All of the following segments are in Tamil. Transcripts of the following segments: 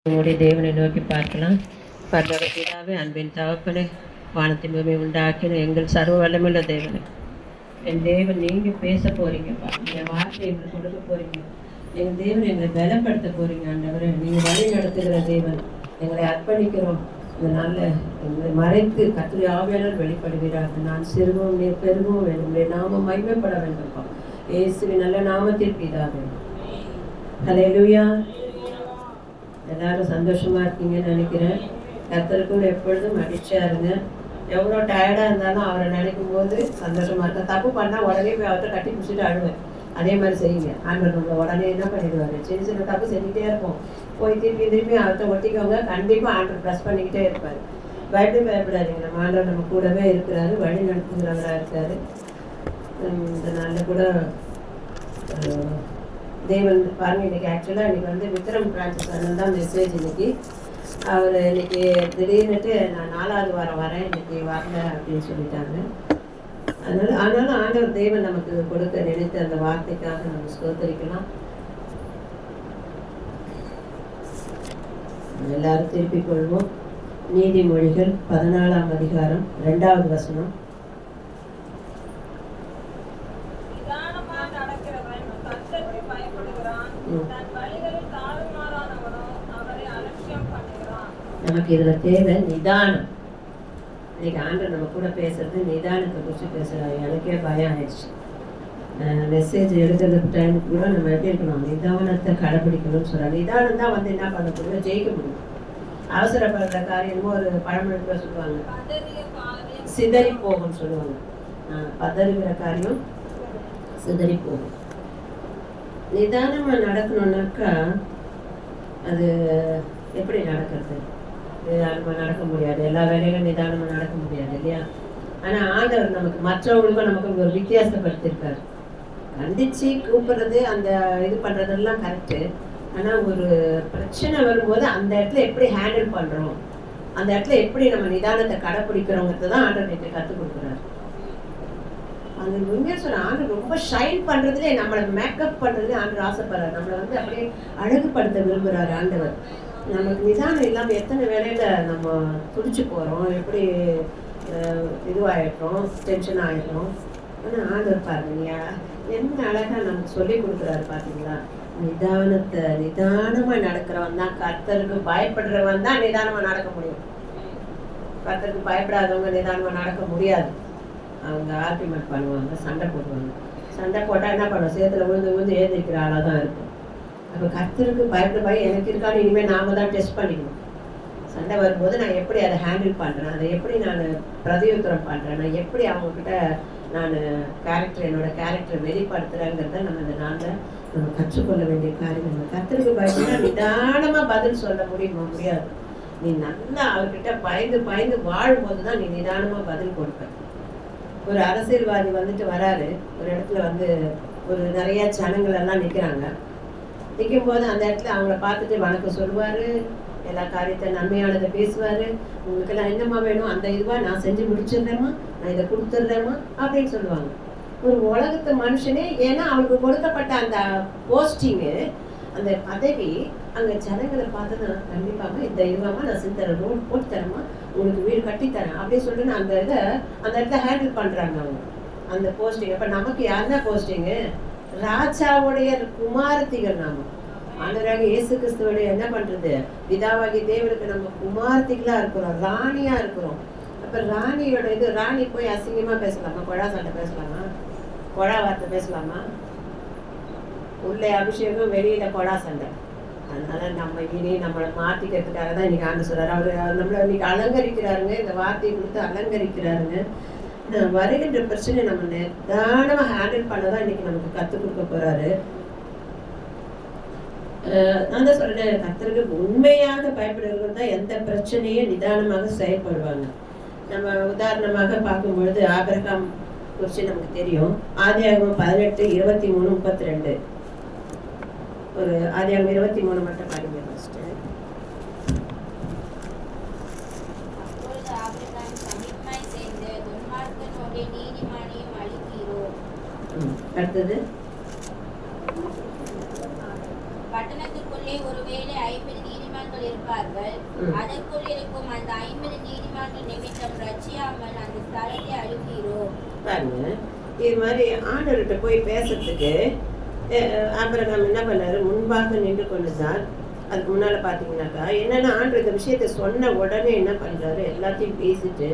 உங்களுடைய தேவனை நோக்கி பார்க்கலாம். பரலோக பிதாவே, அன்பின் தகப்பனே, வானத்தின் பூமி உண்டாக்கின எங்கள் சர்வ வல்லமுள்ள தேவனை, என் தேவன் நீங்கள் பேச போறீங்கப்பா. இந்த வார்த்தை எங்களுக்கு கொடுக்க போறீங்க. எங்கள் தேவன் எங்களை பலப்படுத்த போறீங்க. ஆண்டவரை நீங்கள் வழி நடத்துகிற தேவன், எங்களை அர்ப்பணிக்கிறோம். இந்த நாளில் எங்களை மறைத்து கர்த்தருடைய ஆவியானவர் வெளிப்படுகிறார்கள். நான் சிறுகவும் நீர் பெருகவும் வேண்டும். உங்களுடைய நாமம் மகிமைப்பட வேண்டும்ப்பா. இயேசுவின் நல்ல நாமத்தில் பிதாவே. ஹல்லேலூயா. எல்லாரும் சந்தோஷமா இருக்கீங்கன்னு நினைக்கிறேன். கர்த்தருக்குள்ள எப்பொழுதும் மகிழ்ச்சியா இருங்க. எவ்வளோ டயர்டாக இருந்தாலும் அவரை நினைக்கும் போது சந்தோஷமா இருக்க. தப்பு பண்ணால் உடனே போய் அவர்கிட்ட கட்டி பிடிச்சிட்டு அழுவேன். அதே மாதிரி செய்யுங்க. ஆண்டவர் நம்மளை உடனே என்ன பண்ணிடுவார். சின்ன சின்ன தப்பு செஞ்சுக்கிட்டே இருப்போம். போய் திருப்பி அவர்கிட்ட ஒட்டிக்கோங்க. கண்டிப்பாக ஆண்டவர் ப்ரெஸ் பண்ணிக்கிட்டே இருப்பார். பயப்படாதீங்க. நம்ம ஆண்டவர் நம்ம கூடவே இருக்கிறாரு, வழி நடத்துகிறவராக இருக்காரு. இந்த நாளில் கூட தேவன் பாருங்க, இன்னைக்கு ஆக்சுவலாக இன்னைக்கு விக்ரம் பிரான்சிஸ் அண்ணன் தான் மெசேஜ். இன்னைக்கு அவர் இன்னைக்கு திடீர்னுட்டு நான் 4வது வாரம் வரேன், இன்னைக்கு வரல அப்படின்னு சொல்லிட்டாங்க. ஆனாலும் ஆண்டவர் தேவன் நமக்கு கொடுக்க நினைத்த அந்த வார்த்தைக்காக நம்ம ஸ்தோத்தரிக்கலாம். எல்லாரும் திருப்பிக் கொள்வோம். நீதிமொழிகள் 14ஆம் அதிகாரம் 2வது வசனம். நமக்கு இதுல தேவை நிதானம். இன்னைக்கு ஆண்டவர் நம்ம கூட பேசுறது நிதானத்தை குறித்து பேசுறாரு. எனக்கே பயம் ஆயிடுச்சு. மெசேஜ் எழுதுறது டைமுக்கு கூட நம்ம எப்படி இருக்கணும், நிதானத்தை கடைபிடிக்கணும்னு சொல்றாங்க. நிதானம் தான் என்ன பண்ண முடியும், ஜெயிக்க முடியும். அவசரப்படுற காரியமும் ஒரு பழமொழிக்குள்ள சொல்லுவாங்க, சிதறி போகும்னு சொல்லுவாங்க. பதறுகிற காரியம் சிதறி போகும். நிதானமா நடக்கணும்னாக்கா அது எப்படி நடக்கிறது? நிதானமாக நடக்க முடியாது. எல்லா வேலையிலும் நிதானமாக நடக்க முடியாது இல்லையா? ஆனால் ஆண்டவர் நமக்கு மற்றவங்களுக்கும் நமக்கு ஒரு வித்தியாசப்படுத்தியிருக்காரு. கண்டிச்சு கூப்பிடுறது, அந்த இது பண்ணுறதெல்லாம் கரெக்டு. ஆனால் ஒரு பிரச்சனை வரும்போது அந்த இடத்துல எப்படி ஹேண்டில் பண்ணுறோம், அந்த இடத்துல எப்படி நம்ம நிதானத்தை கடைப்பிடிக்கிறோங்கிறது தான் ஆண்டவர் எனக்கு கற்றுக் கொடுக்குறாரு. அந்த உண்மையாக சொல்ல ஆண்டவர் ரொம்ப ஷைன் பண்ணுறதுலே, நம்மளை மேக்கப் பண்ணுறதுலே ஆண்டவர் ஆசைப்படுறாரு. நம்மளை அப்படியே அழகுபடுத்த விரும்புகிறாரு ஆண்டவர். நமக்கு நிதானம் இல்லாமல் எத்தனை வேலையில் நம்ம துடிச்சு போகிறோம், எப்படி இதுவாகிடுறோம், டென்ஷன் ஆகிடுறோம். ஆனால் ஆண்டவர் பாருங்க என்ன அழகாக நமக்கு சொல்லி கொடுக்குறாரு பார்த்தீங்களா? நிதானமாக நடக்கிறவன் தான், கர்த்தருக்கு பயப்படுறவன் தான் நிதானமாக நடக்க முடியும். கர்த்தருக்கு பயப்படாதவங்க நிதானமாக நடக்க முடியாது. அவங்க ஆர்குமெண்ட் பண்ணுவாங்க, சண்டை போடுவாங்க. சண்டை போட்டால் என்ன பண்ணுவோம், சேத்துல விழுந்து ஏந்திரிக்கிற ஆளாக தான் இருக்கும். அப்போ கர்த்தருக்கு பயப்பட பயம் எனக்கு இருக்கான்னு இனிமேல் நாம தான் டெஸ்ட் பண்ணிக்கணும். சண்டை வரும்போது நான் எப்படி அதை ஹேண்டில் பண்ணுறேன், அதை எப்படி நான் பிரதியுத்தரம் பண்ணுறேன், நான் எப்படி அவங்கக்கிட்ட நான் என்னோட கேரக்டரை வெளிப்படுத்துகிறேங்கிறத நம்ம இந்த நாளில் நம்ம கற்றுக்கொள்ள வேண்டிய காரியம். கர்த்தருக்கு பயப்பட நிதானமாக பதில் சொல்ல முடியாது. நீ நல்லா அவர்கிட்ட பயந்து வாழும்போது தான் நீ நிதானமாக பதில் கொடுப்ப. ஒரு அரசியல்வாதி வராரு, ஒரு இடத்துல ஒரு நிறைய ஜனங்கள் எல்லாம் நிற்கிறாங்க. நிற்கும் போது அந்த இடத்துல அவங்கள பார்த்துட்டு வணக்கம் சொல்லுவார், எல்லா காரியத்தை நன்மையானதை பேசுவார். உங்களுக்கெல்லாம் என்னம்மா வேணும், அந்த இதுவாக நான் செஞ்சு முடிச்சிடுறேம்மா, நான் இதை கொடுத்துட்றேம்மா அப்படின்னு சொல்லுவாங்க. ஒரு உலகத்து மனுஷனே, ஏன்னா அவனுக்கு கொடுக்கப்பட்ட அந்த போஸ்டிங்கு, அந்த பதவி, அங்கே ஜனங்களை பார்த்து நான் கண்டிப்பாக இந்த இதுவாக நான் செஞ்சு தரேன், ரோடு போட்டு தரேம்மா, உங்களுக்கு வீடு கட்டித்தரேன் அப்படின்னு சொல்லிட்டு அந்த இடத்த ஹேண்டில் பண்ணுறாங்க அவங்க அந்த போஸ்டிங். அப்போ நமக்கு யாருன்னா போஸ்டிங்கு, ராஜாவுடைய குமாரத்திகள். நாம ஆண்டவராக இயேசு கிறிஸ்துவோடைய என்ன பண்றது, பிதாவாகி தேவனுக்கு நம்ம குமாரத்திகளா இருக்கிறோம், ராணியா இருக்கிறோம். அப்ப ராணியோட ராணி போய் அசிங்கமா பேசலாமா, கொழா சண்டை பேசலாமா, கொழா வார்த்தை பேசலாமா? உள்ளே அபிஷேகம், வெளியில கொழா சண்டை. அதனால நம்ம நம்மளை மாத்திக்கிறதுக்காக தான் இன்னைக்கு ஆண்டு சொல்றாரு. அவரு நம்மளை இன்னைக்கு அலங்கரிக்கிறாருங்க, இந்த வார்த்தையை கொடுத்து அலங்கரிக்கிறாருங்க. வருகின்ற பிரச்சனை நம்ம நிதானமாக ஹேண்டில் பண்ணதான் இன்னைக்கு நமக்கு கற்றுக் கொடுக்க போறாரு. நான் தான் சொல்றேன், கர்த்தருக்கு உண்மையாக பயப்படுறவர்கள் தான் எந்த பிரச்சனையும் நிதானமாக செயல்படுவாங்க. நம்ம உதாரணமாக பார்க்கும் பொழுது ஆபிரகாம் குறித்து நமக்கு தெரியும். ஆதியாகமம் 18:23-32. ஒரு ஆதியாகமம் 23 மட்டும் பாருங்க. அடுத்தது, பட்டணத்துக்குள்ளே ஒருவேளை 50 நீதிமான்கள் இருப்பார்கள். அதற்குள் இருக்கும் அந்த 50 நீதிமான்கள் நிமித்தம் ரட்சியாமல் அந்த ஸ்தலத்தை அழிப்பீரோ? பாருங்க, இது மாதிரி ஆண்டவர்கிட்ட போய் பேசுறதுக்கு ஆபிரகாம் என்ன பண்ணாரு, முன்பாக நின்று கொண்டுதான். அதுக்கு முன்னால பாத்தீங்கன்னாக்கா என்னன்னா, ஆண்டவர் இந்த விஷயத்த சொன்ன உடனே என்ன பண்றாரு, எல்லாத்தையும் பேசிட்டு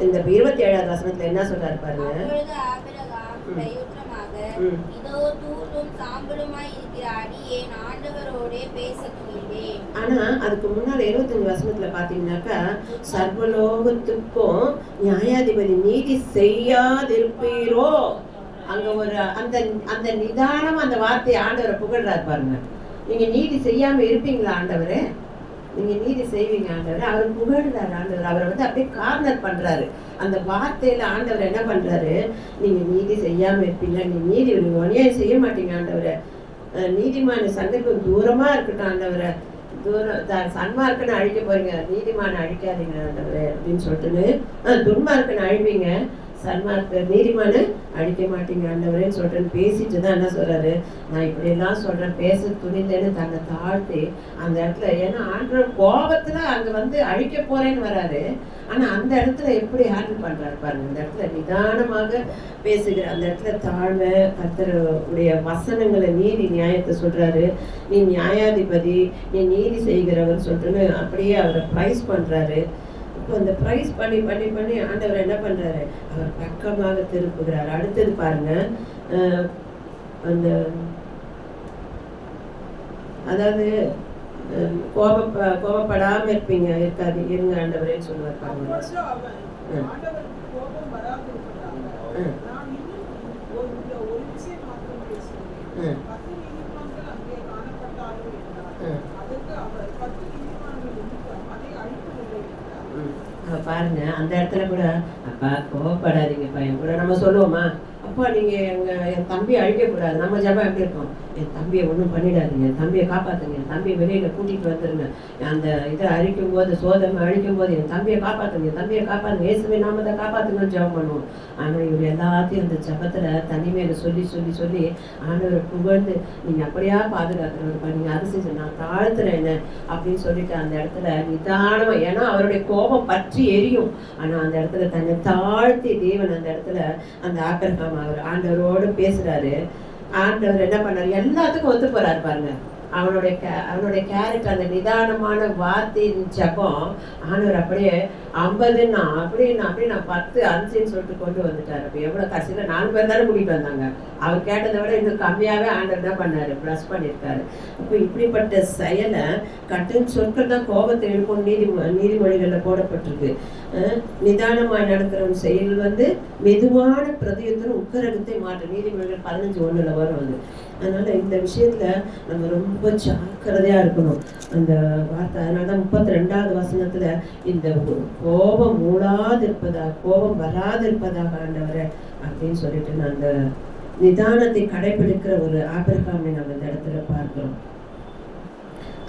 இந்த 27வது வசனத்துல என்ன சொல்றாரு பாருங்க. அப்பொழுது ஆபிரகாம் பிரயுத்தமாக, இதோ தூளும் சாம்பலுமாய் இருக்கிற அடியேன் ஆண்டவரோடே பேச துணிந்தேன். ஆனா அதுக்கு முன்னால 25 வசனத்துல பாத்தீங்கன்னாக்கா, சர்வலோகத்துக்கும் நியாயாதிபதி நீதி செய்யாதிருப்பீரோ. அங்க ஒரு அந்த அந்த நிதானம் அந்த வார்த்தையை ஆண்டவரை புகழ்றாரு பாருங்க. நீங்க நீதி செய்யாம இருப்பீங்களா ஆண்டவரே? நீங்க நீதி செய்வீங்க ஆண்டவர். அவர் புகழ்றாரு ஆண்டவர். அவரை வந்து அப்படியே கார்னர் பண்றாரு. அந்த வார்த்தையில ஆண்டவர் என்ன பண்றாரு, நீங்க நீதி செய்யாம இருப்பீங்க, நீ நீதி அநியாயம் செய்ய மாட்டீங்க ஆண்டவரை, நீதிமான சங்கத்துக்கு தூரமா இருக்கட்டும் ஆண்டவரை, தூரம் சன்மார்க்கன்னு அழிக்க போறீங்க, நீதிமான அழிக்காதீங்க ஆண்டவரே அப்படின்னு சொல்லிட்டு, துன்மார்க்கன்னு அழிப்பீங்க, சன்மார்க்க நீதிமான அழிக்க மாட்டீங்க ஆண்டவரேன்னு சொல்றேன்னு பேசிட்டு தான் என்ன சொல்றாரு, நான் இப்படி எல்லாம் சொல்றேன் பேச துணிந்தேன்னு தன்னை தாழ்த்தி அந்த இடத்துல, ஏன்னா ஆண்டவர் கோபத்துல அங்க வந்து அழிக்க போறேன்னு வராரு. ஆனா அந்த இடத்துல எப்படி ஹேண்டில் பண்றாரு பாருங்க. அந்த இடத்துல நிதானமாக பேசுகிற அந்த இடத்துல தாழ்மை, கர்த்தருடைய வசனங்களை நீதி நியாயத்தை சொல்றாரு. நீ நியாயாதிபதி, நீ நீதி செய்கிறவர் சொல்லிட்டுன்னு அப்படியே அவரை பிரைஸ் பண்றாரு. இப்போ அந்த பிரைஸ் பண்ணி பண்ணி பண்ணி ஆண்டவர் என்ன பண்றாரு, அவர் பக்கமாக திருப்புகிறார். அடுத்தது பாருங்க, அந்த அதாவது கோபப்படாம இருப்பீங்க, இருக்காது இருங்க ஆண்டவரேன்னு சொல்லுவார் பாருங்க. பாருங்க அந்த இடத்துல கூட, அப்பா கோவப்படாதீங்க பையன் கூட நம்ம சொல்லுவோமா, அப்பா நீங்க என் தம்பியை அழிக்கக்கூடாது. நம்ம ஜபம் எப்படி இருக்கும், என் தம்பியை ஒன்றும் பண்ணிடாதீங்க, என் தம்பியை காப்பாத்துங்க, என் தம்பியை வெளியில கூட்டிட்டு வந்துருங்க, அந்த இதை அழிக்கும் போது சோதனை அழிக்கும் போது என் தம்பியை காப்பாத்துங்க, என் தம்பியை காப்பாத்துங்க, இயேசுவை நாமத்தை காப்பாத்துங்கன்னு ஜபம் பண்ணுவோம். ஆனா இவர் எல்லாத்தையும் அந்த ஜபத்துல தனிமையில சொல்லி சொல்லி சொல்லி ஆண்டவரை புகழ்ந்து, நீங்க அப்படியா பாதுகாக்கிறவருப்பா, நீங்க அது செஞ்சு நான் தாழ்த்துறேன் என்ன அப்படின்னு சொல்லிட்டு அந்த இடத்துல நிதானமா, ஏன்னா அவருடைய கோபம் பற்றி எரியும். ஆனா அந்த இடத்துல தன்னை தாழ்த்தி தேவன் அந்த இடத்துல அந்த ஆபிரகாம் அவர் ஆண்டவரோடு பேசுறாரு. ஆண்டவர் என்ன பண்ணாரு, எல்லாத்துக்கும் ஒத்து போறாரு பாருங்க. அவனுடைய கேரக்டர், அந்த நிதானமான வார்த்தையின் ஜபம் ஆண்டவர் அப்படியே 50ன்னா அப்படியே நான் 10 5ன்னு சொல்லிட்டு கொண்டு வந்துட்டாரு. அப்போ எவ்வளவு கடைசியில 4 பேர் தானே கூட்டிட்டு வந்தாங்க. அவர் கேட்டதை விட இன்னும் கம்மியாவே ஆண்டவர் என்ன பண்ணாரு, பிளஸ் பண்ணியிருக்காரு. இப்போ இப்படிப்பட்ட செயலை கட்டுன்னு சொற்கள் தான் கோபத்தை எழுப்பும் நீதிமொழிகள்ல போடப்பட்டிருக்கு. நிதானமாய் நடக்கிறவன் செயல் வந்து மெதுவான பிரதியுத்தம் உக்கரகத்தை மாற்ற நீதிமொழிகள் 15:1 வரும் அது. அதனால இந்த விஷயத்துல நம்ம ரொம்ப ஜாக்கிரதையா இருக்கணும் அந்த வார்த்தை. அதனாலதான் 32வது வசனத்துல இந்த கோபம் மூடாதிருப்பதாக, கோபம் வராதிருப்பதாக ஆண்டவரை அப்படின்னு சொல்லிட்டு நான் அந்த நிதானத்தை கடைபிடிக்கிற ஒரு ஆபிரகாமை நம்ம இந்த இடத்துல பார்க்கிறோம்.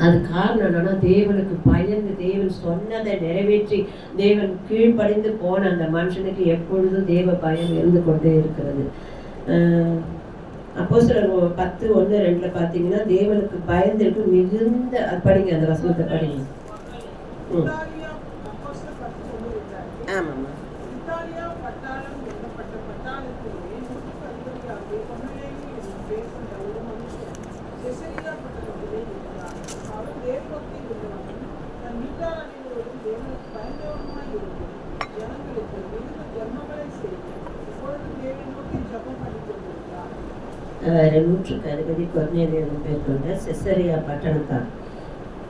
அது காரணம் என்னன்னா, தேவனுக்கு பயந்து தேவன் சொன்னதை நிறைவேற்றி தேவன் கீழ்ப்படிந்து போன அந்த மனுஷனுக்கு எப்பொழுதும் தேவ பயம் இருந்து கொண்டே இருக்கிறது. அப்போஸ்தலர் 10:1-2 பார்த்தீங்கன்னா, தேவனுக்கு பயந்திருக்கு மிகுந்த படிங்க, அந்த வசனத்தை படிங்க. ஆமாம்மா. நூற்றுக்கு அதிபதி கொர்நேலியு பேர் கொண்ட செசரியா பட்டணத்தான்.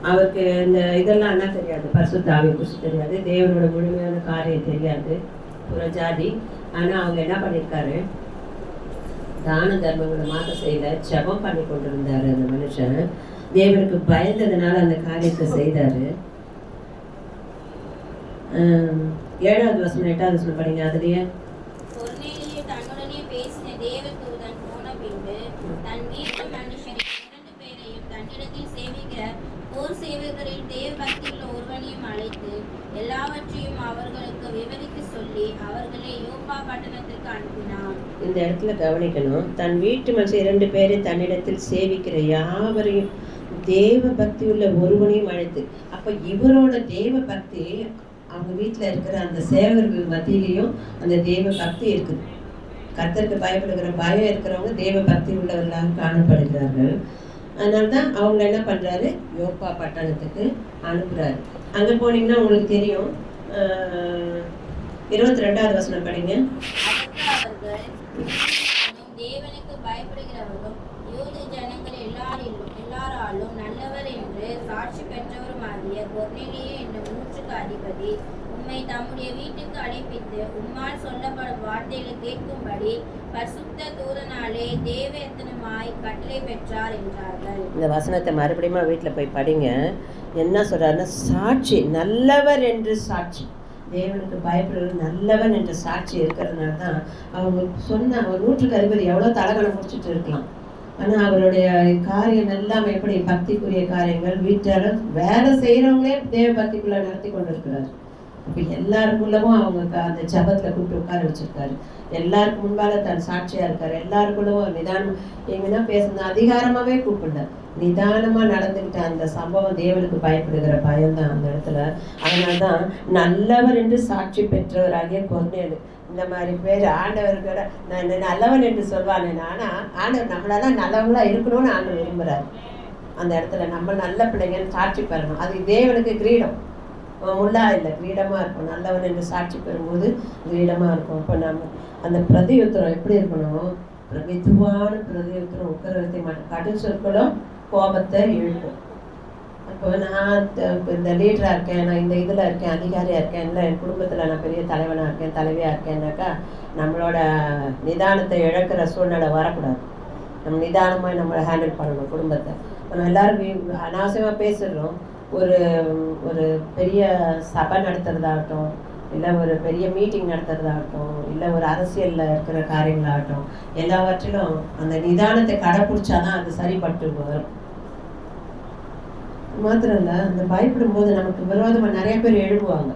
அவருக்கு இந்த இதெல்லாம் என்ன தெரியாது, பரிசுத்த ஆவி குறித்து தெரியாது, தேவனோட முழுமையான காரியம் தெரியாது, புறஜாதி. ஆனா அவங்க என்ன பண்ணியிருக்காரு, தான தர்மங்களை மாற்ற செய்யல, ஜபம் பண்ணி கொண்டிருந்தாரு அந்த மனுஷன். தேவனுக்கு பயந்ததுனால அந்த காரியத்தை செய்தாரு. 7வது வசனம் 8வது வசனம் படிங்க. அதுலயே எல்லாவற்றையும் அவர்களுக்கு விவரித்து சொல்லி அவர்களை யோப்பா பட்டணத்திற்கு அனுப்பினார். இந்த இடத்துல கவனிக்கணும், தன் வீட்டு மனுஷன் 2 பேரை தன்னிடத்தில் சேவிக்கிற யாவரையும் தேவ பக்தி உள்ள ஒருவனையும் அழைத்து. அப்ப இவரோட தேவ பக்தி அவங்க வீட்டுல இருக்கிற அந்த சேவர்கள் மத்தியிலையும் அந்த தேவ பக்தி இருக்குது. கர்த்தருக்கு பயப்படுகிற பயம் இருக்கிறவங்க தேவ பக்தி உள்ளவர்களாக காணப்படுகிறார்கள். அதனால்தான் அவங்க என்ன பண்றாரு, யோப்பா பட்டணத்துக்கு அனுப்புறாரு. அங்க போனீங்கன்னா உங்களுக்கு தெரியும். 22வது வசனம் படிங்க. தேவனுக்கு பயப்படுகிறவரும் யூத ஜனங்கள் எல்லாராலும் நல்லவர் என்று சாட்சி பெற்றவருமாகிய கொர்நேலியு என்னும் 100க்கு அதிபதி உம்மை தம்முடைய வீட்டுக்கு அழைப்பித்து உம்மால் சொல்லப்படும் வார்த்தைகளை கேட்கும்படி பரிசுத்த தூதனாலே தேவயத்தனமாய் கட்டளை பெற்றார் என்றார்கள். இந்த வசனத்தை மறுபடியும் வீட்டில் போய் படிங்க. என்ன சொல்றாருன்னா, சாட்சி நல்லவர் என்று சாட்சி, தேவனுக்கு பயப்படுவது நல்லவன் என்ற சாட்சி இருக்கிறதுனால தான் அவங்க சொன்ன அவர் 100க்கு அதிபதி எவ்வளோ தலகணம் முடிச்சுட்டு இருக்கலாம். ஆனால் அவருடைய காரியம் எல்லாம் எப்படி பக்திக்குரிய காரியங்கள், வீட்டால் வேலை செய்கிறவங்களே தேவ பக்திக்குள்ள நடத்தி கொண்டு இருக்கிறார். இப்போ எல்லாருக்குள்ளவும் அவங்க அந்த ஜபத்தில் கூப்பிட்டு உட்கார வச்சிருக்காரு. எல்லாருக்கும் முன்பாக தன் சாட்சியாக இருக்காரு. எல்லாருக்குள்ளவும் நிதானம் எங்கன்னா பேசுன அதிகாரமாகவே கூப்பிடல, நிதானமாக நடந்துக்கிட்ட அந்த சம்பவம் தேவனுக்கு பயப்படுகிற பயம்தான் அந்த இடத்துல. அதனால்தான் நல்லவர் என்று சாட்சி பெற்றவராகிய கொர்நேலியு. இந்த மாதிரி பேர் ஆண்டவர்கிட்ட நான் நல்லவன் என்று சொல்வானே. ஆனால் ஆண்டவர் நம்மளால நல்லவங்களா இருக்கணும்னு ஆண்டவர் விரும்புகிறார். அந்த இடத்துல நம்ம நல்ல பிள்ளைங்கன்னு சாட்சி பெறணும். அது தேவனுக்கு கிரீடம், முல்லா இல்லை, கிரீடமாக இருக்கும். நல்லவன் என்று சாட்சி பெறும்போது கிரீடமாக இருக்கும். இப்போ நம்ம அந்த பிரதியுத்தரம் எப்படி இருக்கணும், மெதுவான பிரதியுத்தரம், உட்கரத்தை மாட்டோம். கடும் சொற்களும் கோபத்தை இழுக்கும். அப்போ நான் இந்த லீடராக இருக்கேன், நான் இந்த இதில் இருக்கேன், அதிகாரியாக இருக்கேன், இல்லை என் குடும்பத்தில் நான் பெரிய தலைவனாக இருக்கேன், தலைவியாக இருக்கேன்னாக்கா நம்மளோட நிதானத்தை இழக்கிற சூழ்நிலை வரக்கூடாது. நம்ம நிதானமாக நம்மளை ஹேண்டில் பண்ணணும் குடும்பத்தை. நம்ம எல்லாரும் அனாவசியமாக பேசிடுறோம். ஒரு பெரிய சபை நடத்துறதாகட்டும், இல்லை ஒரு பெரிய மீட்டிங் நடத்துறதாகட்டும், இல்லை ஒரு அரசியலில் இருக்கிற காரியங்களாகட்டும், எல்லாவற்றிலும் அந்த நிதானத்தை கடைப்பிடிச்சாதான் அது சரிப்பட்டு வரும். மாத்திரம் இல்லை, அந்த பயப்படும் போது நமக்கு விரோதமாக நிறைய பேர் எழும்புவாங்க.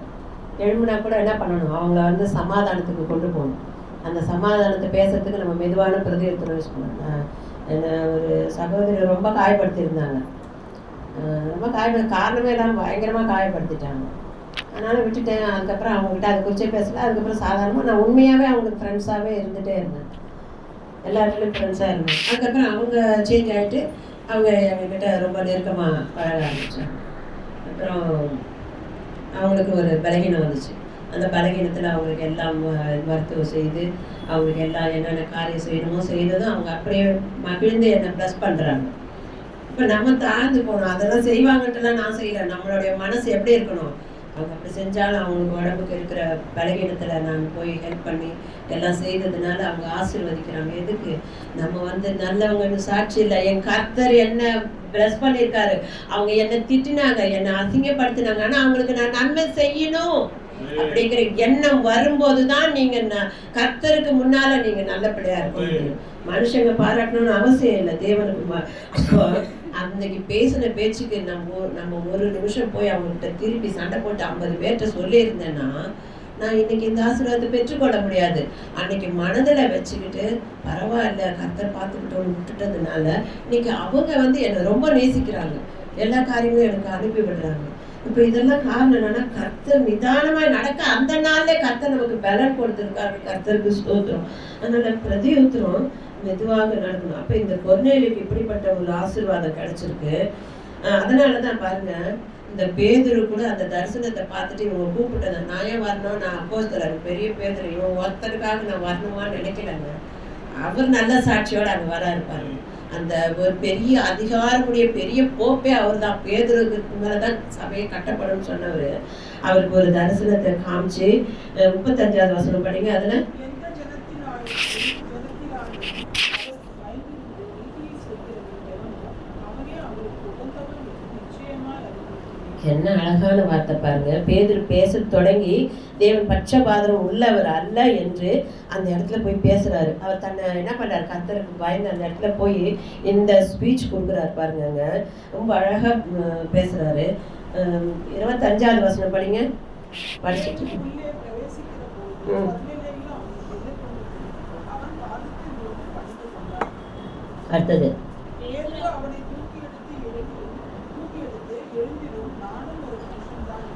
எழும்புனா கூட என்ன பண்ணணும், அவங்க சமாதானத்துக்கு கொண்டு போகணும். அந்த சமாதானத்தை பேசுறதுக்கு நம்ம மெதுவான பிரதியுத்தரம் யூஸ் பண்ணணும். என்ன ஒரு சகோதரி ரொம்ப காயப்படுத்தியிருந்தாங்க. ரொம்ப காரணமே இல்லாமல் பயங்கரமாக காயப்படுத்திட்டாங்க. அதனால் விட்டுட்டேன். அதுக்கப்புறம் அவங்ககிட்ட அதை குறிச்சே பேசல. அதுக்கப்புறம் சாதாரணமாக நான் உண்மையாகவே அவங்களுக்கு ஃப்ரெண்ட்ஸாகவே இருந்துகிட்டே இருந்தேன். எல்லாத்துலேயும் ஃப்ரெண்ட்ஸாக இருந்தேன். அதுக்கப்புறம் அவங்க சேஞ்ச் ஆகிட்டு அவங்க எங்ககிட்ட ரொம்ப நெருக்கமாக பழக ஆரம்பித்தாங்க. அப்புறம் அவங்களுக்கு ஒரு பலகீனம் வந்துச்சு. அந்த பலகீனத்தில் அவங்களுக்கு எல்லாம் மருத்துவம் செய்து அவங்களுக்கு எல்லாம் என்னென்ன காரியம் செய்யணுமோ செய்ததும் அவங்க அப்படியே மகிழ்ந்து என்னை ப்ளஸ் பண்ணுறாங்க. இப்போ நம்ம தாழ்ந்து போகணும். அதெல்லாம் செய்வாங்கன்ட்டுலாம் நான் செய்யலை. நம்மளுடைய மனசு எப்படி இருக்கணும், அவங்க அப்படி செஞ்சாலும் அவங்களுக்கு உடம்புக்கு இருக்கிற பலகீனத்தில் நான் போய் ஹெல்ப் பண்ணி எல்லாம் செய்ததுனால அவங்க ஆசீர்வதிக்கிறாங்க. எதுக்கு, நம்ம நல்லவங்கன்னு சாட்சி இல்லை. என் கர்த்தர் என்ன பிளஸ் பண்ணியிருக்காரு. அவங்க என்னை திட்டினாங்க, என்னை அசிங்கப்படுத்தினாங்க, ஆனால் அவங்களுக்கு நான் நன்மை செய்யணும் அப்படிங்கிற எண்ணம் வரும்போது தான் நீங்கள் கர்த்தருக்கு முன்னால் நீங்கள் நல்ல பிள்ளையா இருக்க முடியும். மனுஷங்க பாராட்டணும்னு அவசியம் இல்லை தேவனுக்கு. அப்போ அன்னைக்கு பேசின பேச்சுக்கு நம்ம ஒரு நிமிஷம் போய் அவங்ககிட்ட திருப்பி சண்டை போட்டு 50 பேர்கிட்ட சொல்லியிருந்தேன்னா நான் இன்னைக்கு இந்த ஆசீர்வாதத்தை பெற்றுக்கொள்ள முடியாது. அன்னைக்கு மனதில் வச்சுக்கிட்டு பரவாயில்ல கர்த்தர் பார்த்துக்கிட்டோன்னு விட்டுட்டதுனால இன்னைக்கு அவங்க என்னை ரொம்ப நேசிக்கிறாங்க. எல்லா காரியங்களும் எனக்கு அனுப்பி விடுறாங்க. இப்போ இதெல்லாம் காரணம் என்னன்னா, கர்த்தர் நிதானமாக நடக்க அந்த நாள்ல கர்த்தர் நமக்கு பலன் கொடுத்துருக்காரு. கர்த்தருக்கு ஸ்தோத்திரம். அதனால பிரதியுத்தரம் மெதுவாக நடக்கணும். அப்போ இந்த கொர்நேலியுக்கு இப்படிப்பட்ட ஒரு ஆசீர்வாதம் கிடைச்சிருக்கு. அதனாலதான் பாருங்க, இந்த பேதுரு கூட அந்த தரிசனத்தை பார்த்துட்டு இவங்க கூப்பிட்டதை நான் ஏன் வரணும், நான் அப்போஸ்தலர் பெரிய பேதுரு, இவன் ஒருத்தருக்காக நான் வரணுமான்னு நினைக்கலங்க. அவர் நல்ல சாட்சியோடு அங்கே வர இருப்பாரு. அந்த ஒரு பெரிய அதிகாரமுடைய பெரிய போப்பே அவர் தான். பேதுருக்கு மேலதான் சபையை கட்டப்படும் சொன்னவர். அவருக்கு ஒரு தரிசனத்தை காமிச்சு 35வது வசனம் படிங்க. அதுல என்ன அழகான வார்த்தை பாருங்க. பேதுரு பேச தொடங்கி தேவன் பட்சபாதம் உள்ளவர் அல்ல என்று அந்த இடத்துல போய் பேசுறாரு. அவர் தன்னை என்ன பண்றாரு, கர்த்தருக்கு பயந்து அந்த இடத்துல போய் இந்த ஸ்பீச் கொடுக்குறாரு பாருங்க. ரொம்ப அழகா பேசுறாரு. 25வது வசனம் படிங்க. படிச்சுட்டு அடுத்தது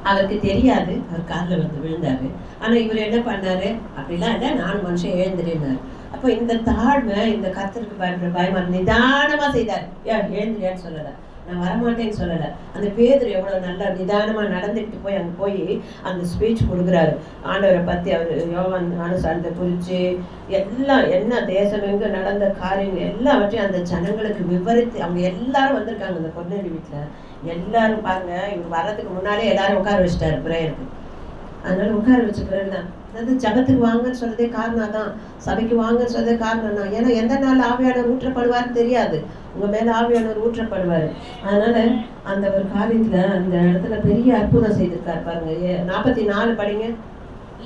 அவருக்கு தெரியாது, அவர் காலில் வந்து விழுந்தாரு. ஆனா இவர் என்ன பண்ணாரு, அப்படிலாம் இல்லை, நான் மனுஷன் எழுந்துருன்னாரு. அப்போ இந்த தாழ்மை, இந்த கர்த்தருக்கு பயப்படுற பயமா நிதானமா செய்தார். எழுந்துறியான்னு சொல்லலை, நான் வரமாட்டேன்னு சொல்லலை. அந்த பேதுரு எவ்வளோ நல்லா நிதானமாக நடந்துட்டு போய் அங்கே போய் அந்த ஸ்பீச் கொடுக்குறாரு. ஆண்டவரை பற்றி அவர் யோவான் ஞானஸ்நானத்தை குறித்து எல்லாம் என்ன தேசம் எங்கே நடந்த காரியங்கள் எல்லாவற்றையும் அந்த ஜனங்களுக்கு விவரித்து, அவங்க எல்லாரும் வந்திருக்காங்க அந்த கொர்நேலி வீட்டில். எல்லாரும் பாருங்க, இவர் வர்றதுக்கு முன்னாலே எல்லாரும் உட்கார வச்சுட்டாரு பிரேயருக்கு. அதனால உட்கார வச்ச பிறகுதான், அதாவது ஜபத்துக்கு வாங்கன்னு சொல்றதே காரணம் தான், சபைக்கு வாங்கன்னு சொல்றதே காரணம் தான். ஏன்னா எந்த நாள் ஆவியானவர் ஊற்றப்படுவார்னு தெரியாது, உங்க மேல ஆவியானவர் ஊற்றப்படுவார். அதனால அந்த ஒரு காரியத்துல அந்த இடத்துல பெரிய அற்புதம் செய்திருக்காரு பாருங்க. 44 படிங்க.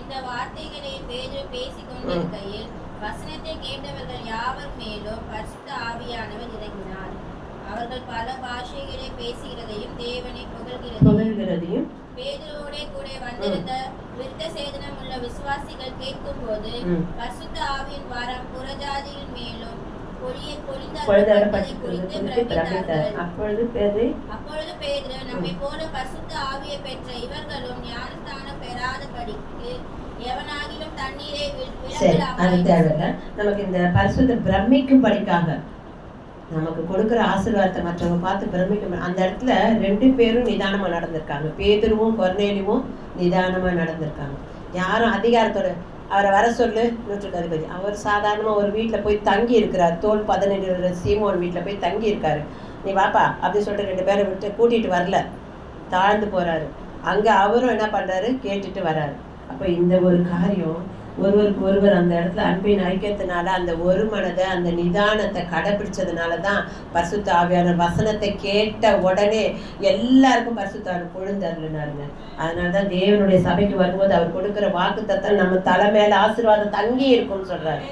இந்த வார்த்தைகளை பேதுரு பேசிக் கொண்டிருக்கையில் வசனத்தை கேட்டவர்கள் யாவர் மேலும் பரிசுத்த ஆவியானவர் இறங்கினார். அவர்கள் பல பாஷைகளை பேசுகிறதையும் தேவனை புகழ்கிறதையும் பேதுருவோடே கூட வந்திருந்த விருத்த சேதனம் உள்ள விசுவாசிகள் கேட்கும் போது பரிசுத்த ஆவியின் வரம் புறஜாதியின் மேலும் அப்பொழுது பேதுரு நம்மை போல பரிசுத்த ஆவியை பெற்ற இவர்களும் ஞானஸ்நானம் பெறாதபடிக்கு எவனாகிலும் தண்ணீரை நமக்கு இந்த பரிசுத்த பிரமிக்கும் படிக்காக நமக்கு கொடுக்குற ஆசீர்வாதத்தை மற்றவங்க பார்த்து பிரமிக்கும். அந்த இடத்துல 2 பேரும் நிதானமா நடந்திருக்காங்க. பேதுருவும் கொர்நேலியும் நிதானமா நடந்திருக்காங்க. யாரும் அதிகாரத்தோட அவரை வர சொல்லு நூற்றுக்கு அவர் சாதாரணமா ஒரு வீட்டுல போய் தங்கி இருக்கிறார். தோல் 17 சீமோன் வீட்டுல போய் தங்கி இருக்காரு. நீ வாப்பா அப்படின்னு சொல்லிட்டு 2 பேரை விட்டு கூட்டிட்டு வரல, தாழ்ந்து போறாரு. அங்க அவரும் என்ன பண்றாரு, கேட்டுட்டு வர்றாரு. அப்ப இந்த ஒரு காரியம் ஒருவருக்கு ஒருவர் அந்த இடத்துல அன்பின் ஐக்கியத்தினால அந்த ஒரு மனதை அந்த நிதானத்தை கடைபிடிச்சதுனாலதான் பரிசுத்த ஆவியானவர் வசனத்தை கேட்ட உடனே எல்லாருக்கும் பரிசுத்த ஆவியானவர் பொழுந்தருளினாருங்க. அதனாலதான் தேவனுடைய சபைக்கு வரும்போது அவர் கொடுக்கிற வாக்குத்தத்தம் நம்ம தலை மேல ஆசீர்வாதம் தங்கி இருக்கும்னு சொல்றாரு.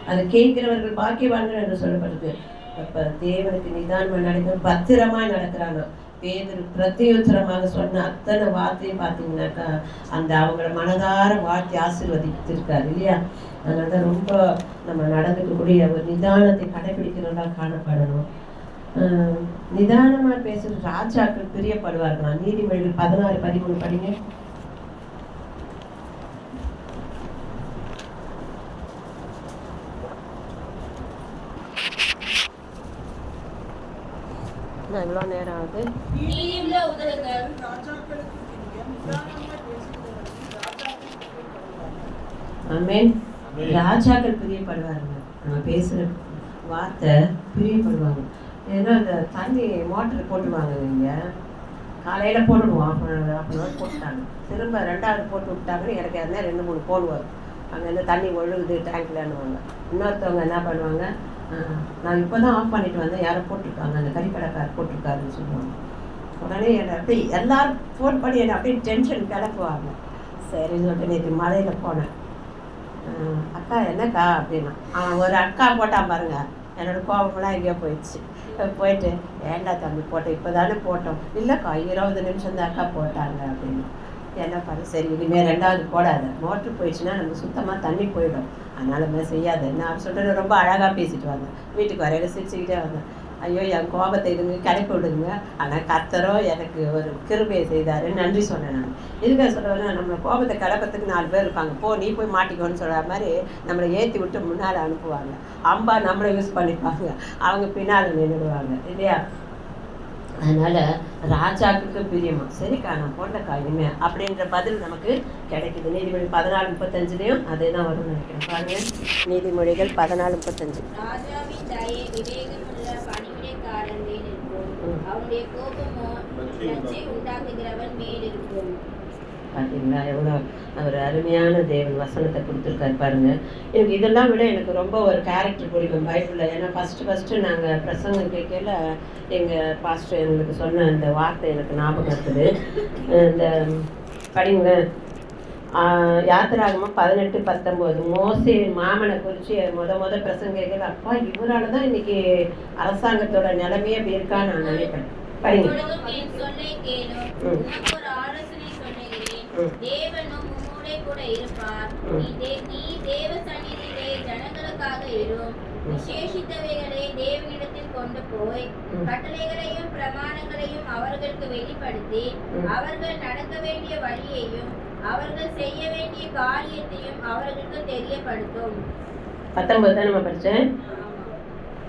அதை கேட்கிறவர்கள் பாக்கியவான்கள் என்று சொல்லப்படுது. அப்ப தேவனுக்கு நிதானமா நடக்க பத்திரமா நடக்கிறாங்க. பேதுரு பிரத்யுத்தரமாக சொன்ன அத்தனை வார்த்தையும் பார்த்தீங்கன்னாக்கா அந்த அவங்கள மனதார வார்த்தை ஆசீர்வதித்திருக்காரு இல்லையா. அதனாலதான் ரொம்ப நம்ம நடந்துக்கக்கூடிய ஒரு நிதானத்தை கடைபிடிக்கிறவங்களா காணப்படணும். நிதானமா பேசுற ராஜாக்கள் பிரியப்படுவார்களாம். நீதிமொழிகள் 16:13 படிங்க. எவ்வளோ நேரம் ஆகுது? ஆமென். ராஜாக்கள் பிரியப்படுவாங்க. நம்ம பேசுற வார்த்தை பிரியப்படுவாங்க. ஏன்னா அந்த தண்ணி மோட்டர் போட்டுருவாங்க. நீங்க காலையில போட்டுடுவோம், அப்போ போட்டுட்டாங்க, திரும்ப 2வது போட்டு விட்டாங்கன்னு எனக்கு என்ன 2-3 போன் வரும். அங்கேருந்து தண்ணி ஒழுகுது டேங்க்லன்னுவாங்க. இன்னொருத்தவங்க என்ன பண்ணுவாங்க, நான் இப்போ தான் ஆஃப் பண்ணிட்டு வந்தேன், யாரோ போட்டிருக்காங்க, அந்த கறிக்கடைக்கார் போட்டிருக்காருன்னு சொல்லுவாங்க. உடனே என்னை அப்படியே எல்லாரும் ஃபோன் பண்ணி என்னை அப்படியே டென்ஷன் கிளப்புவாங்க. சரின்னு சொல்லிட்டு நேற்று மழையில் போனேன். அக்கா என்னக்கா அப்படின்னா, அவன் ஒரு அக்கா போட்டான் பாருங்க, என்னோட கோபமெல்லாம் எங்கேயோ போயிடுச்சு. போயிட்டு ஏண்டா தம்பி போட்டேன், இப்போ தானே போட்டோம். இல்லைக்கா 20 நிமிஷம் தான் அக்கா போட்டாங்க அப்படின்னு. என்ன பண்ண, சரி இனிமேல் 2வது போடாத, மோட்ரு போயிடுச்சுன்னா நம்ம சுத்தமாக தண்ணி போயிடும், அதனால செய்யாத நான் சொல்லிட்டு ரொம்ப அழகாக பேசிட்டு வந்தேன். வீட்டுக்கு வரையில சிரிச்சுக்கிட்டே வந்தேன். ஐயோ என் கோபத்தை இதுங்க கிளப்பி விடுங்க, ஆனால் கர்த்தரோ எனக்கு ஒரு கிருபையை செய்தாரு, நன்றி சொன்னேன். நான் இதுக்காக சொல்லுவேன், நம்ம கோபத்தை கிளப்பத்துக்கு 4 பேர் இருப்பாங்க, போ நீ போய் மாட்டிக்கோன்னு சொல்கிற மாதிரி நம்மளை ஏற்றி விட்டு முன்னால் அனுப்புவாங்க. அம்பா நம்மளை யூஸ் பண்ணிப்பாங்க, அவங்க பின்னால் நின்றுடுவாங்க இல்லையா. அதனால ராஜாவுக்கு பிரியமா, சரிக்கா நான் போட்டக்கா இனிமே அப்படின்ற பதில் நமக்கு கிடைக்குது. நீதிமொழி 14:35 அதே தான் வரும்னு நினைக்கிறேன். பாருங்க, நீதிமொழிகள் 14:35. பார்த்தீங்களா, எவ்வளோ ஒரு அருமையான தேவன் வசனத்தை கொடுத்துருக்காரு பாருங்க. எனக்கு இதெல்லாம் விட எனக்கு ரொம்ப ஒரு கேரக்டர் பிடிக்கும் பைபிளில். ஏன்னா ஃபஸ்ட்டு நாங்கள் பிரசங்கம் கேட்கல எங்கள் பாஸ்டர் எங்களுக்கு சொன்ன அந்த வார்த்தை எனக்கு ஞாபகம் இருக்குது. இந்த படிங்க, யாத்திராகமம் 18:19 மோசே மாமனை குறித்து முத பிரசங்கம் கேட்கல. அப்பா இவரால் தான் இன்னைக்கு அரசாங்கத்தோட நிலைமையே அப்படி இருக்கான்னு நான் நினைப்பேன். படிங்க. தேவனும் உம்மோடே கூட இருப்பார். நீ தேவ சந்நிதியிலே ஜனங்களுக்காக இரும். விசேஷித்தவைகளை தேவனிடத்தில் கொண்டு போய் கட்டளைகளையும் பிரமாணங்களையும் அவர்களுக்கு வெளிப்படுத்தி அவர்கள் நடக்க வேண்டிய வழியையும் அவர்கள் செய்ய வேண்டிய காரியத்தையும் அவர்களுக்கு தெரியப்படுத்தும். 19 தான் நம்ம படித்தேன்.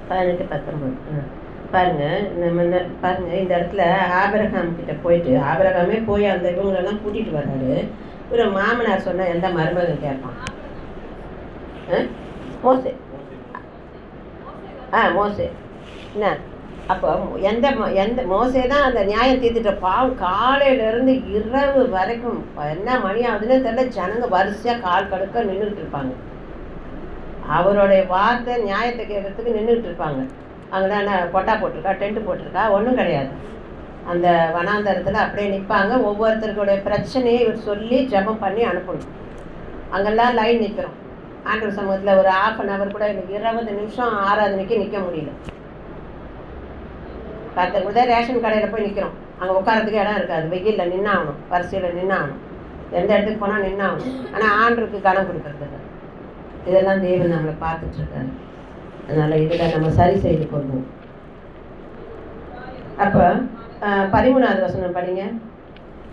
18, 19 பாருங்க. நம்ம பாருங்க இந்த இடத்துல ஆபிரகாம் கிட்ட போயிட்டு ஆபிரகாமே போய் அந்த இவங்களெல்லாம் கூட்டிகிட்டு வர்றாரு. ஒரு மாமனார் சொன்னால் எந்த மருமகன் கேட்பான்? மோசே. மோசே என்ன அப்போ எந்த மோசே தான் அந்த நியாயம் தீர்த்துட்ட. பாவம் காலையிலேருந்து இரவு வரைக்கும் என்ன மணி ஆகுதுன்னு தெரியல, ஜனங்க வரிசையாக கால் கடுக்க நின்றுட்டு இருப்பாங்க. அவருடைய வார்த்தை நியாயத்தை கேட்கறதுக்கு நின்றுட்டு இருப்பாங்க. அங்கே என்ன கொட்டா போட்டிருக்கா, டென்ட்டு போட்டிருக்கா, ஒன்றும் கிடையாது. அந்த வனாந்தரத்தில் அப்படியே நிற்பாங்க. ஒவ்வொருத்தருக்குடைய பிரச்சனையை இவர் சொல்லி ஜெபம் பண்ணி அனுப்பணும். அங்கெல்லாம் லைன் நிற்கிறோம். ஆண்டவர் சமூகத்தில் ஒரு 1/2 கூட 20 நிமிஷம் ஆராதனைக்கு நிற்க முடியல. கூட ரேஷன் கடையில் போய் நிற்கிறோம். அங்கே உட்காரத்துக்கு இடம் இருக்காது. வெயிலில் நின்னாகணும், வரிசையில் நின்னாகணும், எந்த இடத்துக்கு போனால் நின்னாகணும். ஆனால் ஆண்டருக்கு கனம் கொடுக்கறது. இதெல்லாம் தேவன் நம்மளை பார்த்துட்ருக்காரு. அதனால் இதில் நம்ம சரி செய்து கொள்வோம். அப்போ 13வது வசனம் படிங்க.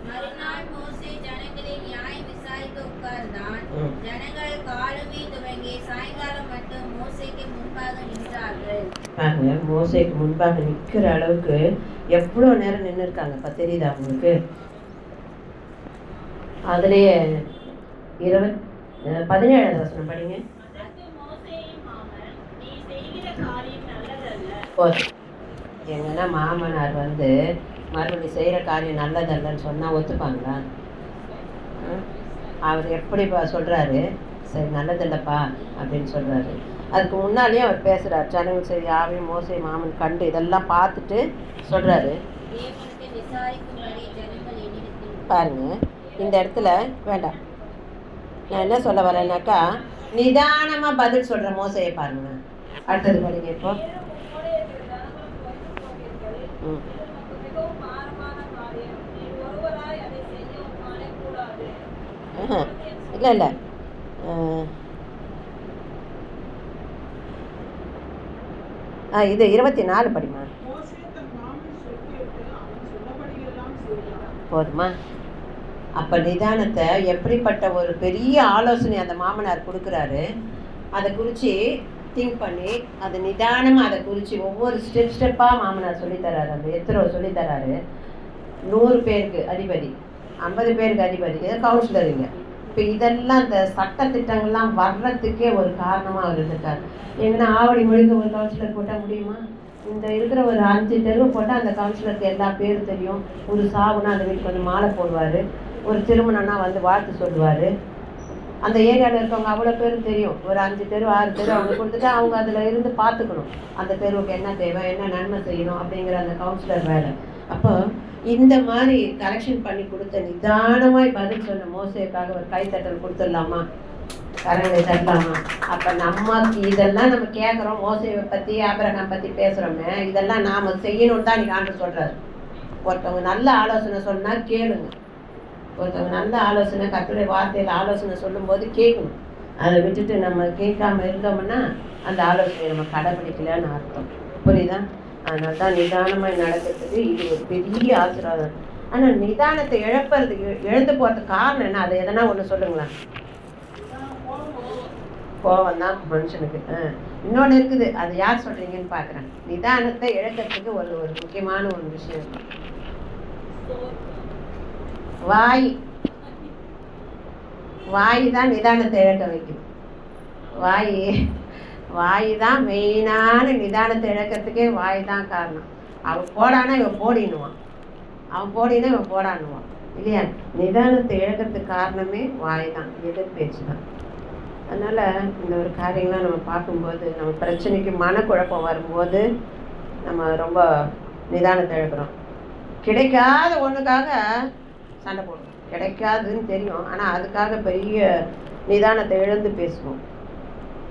மறுநாள் மோசே ஜனங்களை நியாயம் விசாரிக்க உட்கார்ந்தான். ஜனங்கள் காலமே துவங்கி சாயங்காலம் மட்டும் மோசேக்கு முன்பாக நின்றார்கள். பாருங்க, மோசேக்கு முன்பாக நிற்கிற அளவுக்கு எவ்வளோ நேரம் நின்று இருக்காங்க. இப்போ தெரியுதா உங்களுக்கு? அதுலேயே 17வது வசனம் படிங்க. போதும். எங்கன்னா மாமனார் வந்து மறுபடியும் செய்கிற காரியம் நல்லதல்லன்னு சொன்னால் ஒத்துப்பாங்களா? அவர் எப்படி சொல்கிறாரு, சரி நல்லதில்லப்பா அப்படின்னு சொல்கிறாரு. அதுக்கு முன்னாலேயே அவர் பேசுகிறார். ஜனங்க சரி ஆவி மோசே மாமன் கண்டு இதெல்லாம் பார்த்துட்டு சொல்கிறாரு. பாருங்க, இந்த இடத்துல வேண்டாம். நான் என்ன சொல்ல வரேன்னாக்கா, நிதானமாக பதில் சொல்கிற மோசையை பாருங்க. அடுத்தது படிங்க. இப்போ இல்லை இல்லை இது 24 படிமா. போதுமா? அப்போ நிதானத்தை எப்படிப்பட்ட ஒரு பெரிய ஆலோசனை அந்த மாமனார் கொடுக்குறாரு. அதை குறித்து திங்க் பண்ணி அதை நிதானமாக அதை குறித்து ஒவ்வொரு ஸ்டெப்பாக மாமனார் சொல்லித்தராரு. அந்த எத்தனை சொல்லித்தராரு. 100 பேருக்கு அதிபதி, 50 பேருக்கு அதிபதி, இதை கவுன்சிலருங்க. இப்போ இதெல்லாம் இந்த சட்ட திட்டங்கள்லாம் வர்றதுக்கே ஒரு காரணமாக அவர் இருக்கார். ஏன்னா ஆவடி மொழிக்கு ஒரு கவுன்சிலர் போட்டால் முடியுமா? இந்த இருக்கிற ஒரு 5 தெருவு போட்டால் அந்த கவுன்சிலருக்கு எல்லா பேரும் தெரியும். ஒரு சாவுனா அந்த வீட்டுக்கு வந்து மாலை போடுவார். ஒரு திருமணம்னா வந்து வாழ்த்து சொல்லுவார். அந்த ஏரியாவில் இருக்கவங்க அவ்வளோ பேரும் தெரியும். ஒரு 5 தெரு 6 தெரு அவங்க கொடுத்துட்டு அவங்க அதில் இருந்து பார்த்துக்கணும். அந்த தெருவுக்கு என்ன தேவை, என்ன நன்மை செய்யணும் அப்படிங்கிற அந்த கவுன்சிலர் வேலை. அப்போ இந்த மாதிரி கரெக்ஷன் பண்ணி கொடுத்த நிதானமாய் பதில் சொன்ன மோசேக்காக ஒரு கைத்தட்டல் கொடுத்துடலாமா? கரங்களை தட்டலாமா? அப்போ நமக்கு இதெல்லாம் நம்ம கேட்குறோம். மோசேவை பற்றி ஆபிரகாம் பற்றி பேசுகிறோமே, இதெல்லாம் நாம் செய்யணும்னு தான் நீங்கள் ஆண்டு சொல்கிறாரு. ஒருத்தவங்க நல்ல ஆலோசனை சொன்னால் கேளுங்க. ஒருத்தவங்க நல்ல ஆலோசனை கர்த்தருடைய வார்த்தையில் ஆலோசனை சொல்லும்போது கேட்கணும். அதை விட்டுட்டு நம்ம கேட்காம இருந்தோம்னா அந்த ஆலோசனையை நம்ம கடைபிடிக்கலன்னு அர்த்தம். புரியுதா? அதனால தான் நிதானமாக நடக்கிறதுக்கு இது ஒரு பெரிய ஆசீர்வாதம். ஆனால் நிதானத்தை இழந்து போகிறதுக்கு காரணம் என்ன? அதை எதனா ஒன்று சொல்லுங்களேன். கோவம் தான் மனுஷனுக்கு. இன்னொன்று இருக்குது, அது யார் சொல்கிறீங்கன்னு பார்க்குறேன். நிதானத்தை இழக்கிறதுக்கு ஒரு முக்கியமான ஒரு விஷயம். வாய் தான் நிதானத்தை இழக்க வைக்குது. வாய் தான் மெயினான நிதானத்தை இழக்கிறதுக்கே வாய் தான் காரணம். அவன் போடானா இவன் போடினுவான், அவன் போடினா இவன் போடானுவான் இல்லையா? நிதானத்தை இழக்கிறதுக்கு காரணமே வாய் தான், எதிர்பேச்சு தான். அதனால் இந்த ஒரு காரியங்கள்லாம் நம்ம பார்க்கும்போது நம்ம பிரச்சனைக்கு மனக்குழப்பம் வரும்போது நம்ம ரொம்ப நிதானத்தை இழக்கிறோம். கிடைக்காத ஒன்றுக்காக சண்டை போடுவோம். கிடைக்காதுன்னு தெரியும், ஆனால் அதுக்காக பெரிய நிதானத்தை இழந்து பேசுவோம்.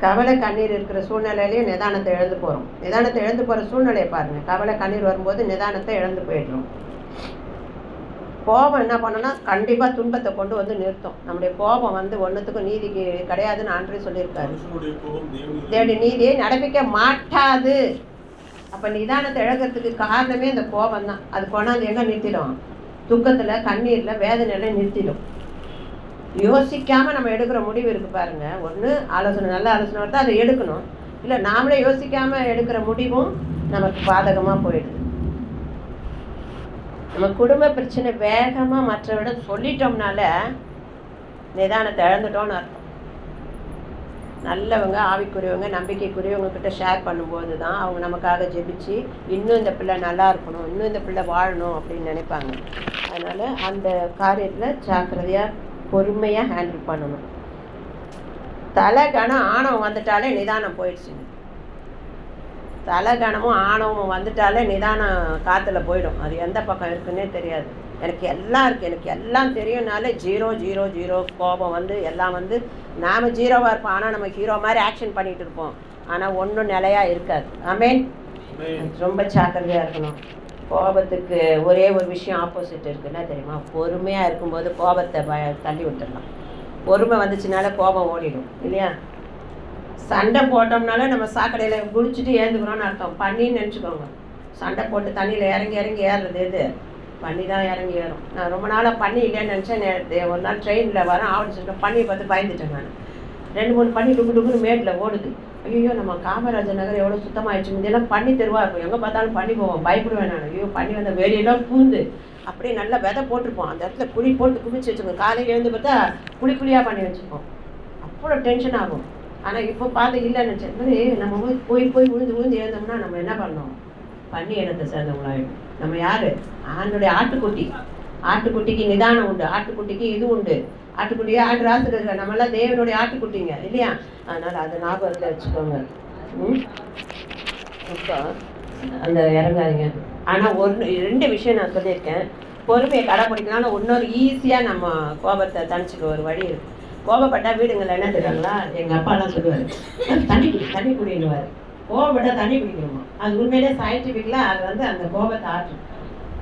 கவலை கண்ணீர் இருக்கிற சூழ்நிலையிலேயே நிதானத்தை இழந்து போகிறோம். நிதானத்தை இழந்து போகிற சூழ்நிலையை பாருங்கள். கவலை கண்ணீர் வரும்போது நிதானத்தை இழந்து போயிடுறோம். கோபம் என்ன பண்ணோன்னா கண்டிப்பாக துன்பத்தை கொண்டு வந்து நிறுத்தும். நம்முடைய கோபம் வந்து ஒன்றுத்துக்கும் நீதிக்கு கிடையாதுன்னு ஆண்டவரே சொல்லியிருக்காரு. தேவனுடைய நீதியை நடப்பிக்க மாட்டாது அப்போ நிதானத்தை இழக்கிறதுக்கு காரணமே இந்த கோபம் தான். அது கொண்டாந்து எங்கே நிறுத்திடும்? துக்கத்தில், கண்ணீரில், வேதனையில் நிறுத்திடும். யோசிக்காமல் நம்ம எடுக்கிற முடிவு இருக்குது பாருங்கள். ஒன்று ஆலோசனை, நல்ல ஆலோசனை வருது, அதை எடுக்கணும். இல்லை நாமளே யோசிக்காமல் எடுக்கிற முடிவும் நமக்கு பாதகமாக போயிடுது. நம்ம குடும்ப பிரச்சனை வேகமாக மற்றவிட சொல்லிட்டோம்னால நிதானத்தை இழந்துட்டோன்னு அர்த்தம். நல்லவங்க, ஆவிக்குரியவங்க, நம்பிக்கைக்குரியவங்க கிட்ட ஷேர் பண்ணும்போது தான் அவங்க நமக்காக ஜெபிச்சு இன்னும் இந்த பிள்ளை நல்லா இருக்கணும், இன்னும் இந்த பிள்ளை வாழணும் அப்படின்னு நினைப்பாங்க. அதனால் அந்த காரியத்தில் ஜாக்கிரதையாக பொறுமையாக ஹேண்டில் பண்ணணும். தலைகணம் ஆணவம் வந்துட்டாலே நிதானம் போயிடுச்சுங்க. தலைகணமும் ஆணவமும் வந்துட்டாலே நிதானம் காற்றுல போயிடும். அது எந்த பக்கம் இருக்குன்னே தெரியாது. எனக்கு எல்லாம் இருக்குது, எனக்கு எல்லாம் தெரியும்னாலே 0 கோபம் வந்து எல்லாம் வந்து நாம் ஜீரோவாக இருப்போம். ஆனால் நம்ம ஹீரோ மாதிரி ஆக்ஷன் பண்ணிகிட்டு இருப்போம். ஆனால் ஒன்றும் நிலையாக இருக்காது. ஆமேன். ரொம்ப ஜாக்கிரதையாக இருக்கணும். கோபத்துக்கு ஒரே ஒரு விஷயம் ஆப்போசிட் இருக்குன்னா தெரியுமா? பொறுமையாக இருக்கும்போது கோபத்தை தள்ளி விட்டுடலாம். பொறுமை வந்துச்சுனால கோபம் ஓடிடும் இல்லையா? சண்டை போட்டோம்னால நம்ம சாக்கடையில் குளிச்சுட்டு ஏந்துக்கணும்னு அர்த்தம். பண்ணின்னு நினச்சிக்கோங்க. சண்டை போட்டு தண்ணியில் இறங்கி ஏறுறது எது? பண்ணி தான் இறங்கி ஏறும். நான் ரொம்ப நாளாக பண்ணி இல்லைன்னு நினச்சேன். ஒரு நாள் ட்ரெயினில் வரேன், ஆவடி சொல்லிட்டு பண்ணியை பார்த்து பயந்துட்டேன். நான் 2-3 பண்ணி டுக்குன்னு மேட்டில் ஓடுது. ஐயோ, நம்ம காமராஜர் நகர் எவ்வளோ சுத்தமாகிடுச்சு. இதெல்லாம் பண்ணி தருவா இருக்கும். எங்கே பார்த்தாலும் பண்ணி போவோம், பயப்படுவேன் நான். ஐயோ, பண்ணி வந்த வெளியெல்லாம் பூந்து அப்படியே நல்லா விதை போட்டிருப்போம். அந்த இடத்துல குழி போட்டு குமிச்சு வச்சுக்கோங்க. காலையில் எழுந்து பார்த்தா குழியாக பண்ணி வச்சுப்போம். அவ்வளோ டென்ஷன் ஆகும். ஆனால் இப்போ பார்த்து இல்லைன்னு நினச்சேன். மாதிரி நம்ம போய் விழுந்து எழுந்தோம்னா நம்ம என்ன பண்ணோம்? பண்ணி இடத்தை சேர்ந்தவங்களாயிடும். நம்ம யார்? ஆணுடைய ஆட்டுக்குட்டி. ஆட்டுக்குட்டிக்கு நிதானம் உண்டு, ஆட்டுக்குட்டிக்கு இது உண்டு. ஆட்டுக்குட்டியே ஆட்டு ராசில் இருக்க நம்மளாம் தேவனுடைய ஆட்டுக்குட்டிங்க இல்லையா? அதனால் அதை ஞாபகத்தில் வச்சுக்கோங்க. இப்போ அந்த இறங்காதீங்க. ஆனால் 2 விஷயம் நான் சொல்லியிருக்கேன். பொறுமையை கடைப்பிடிக்கனால இன்னொரு ஈஸியாக நம்ம கோபத்தை தணிச்சுக்க ஒரு வழி இருக்குது. கோபப்பட்டால் வீடுங்களில் என்ன தெரியாங்களா? எங்கள் அப்பாலாம் சொல்லுவார், தண்ணி குடின்னுவார். கோபப்பட்டால் தண்ணி குடிக்கணுமா? அது உண்மையிலே சயின்டிஃபிக்கலாக அது வந்து அந்த கோபத்தை ஆற்றும்.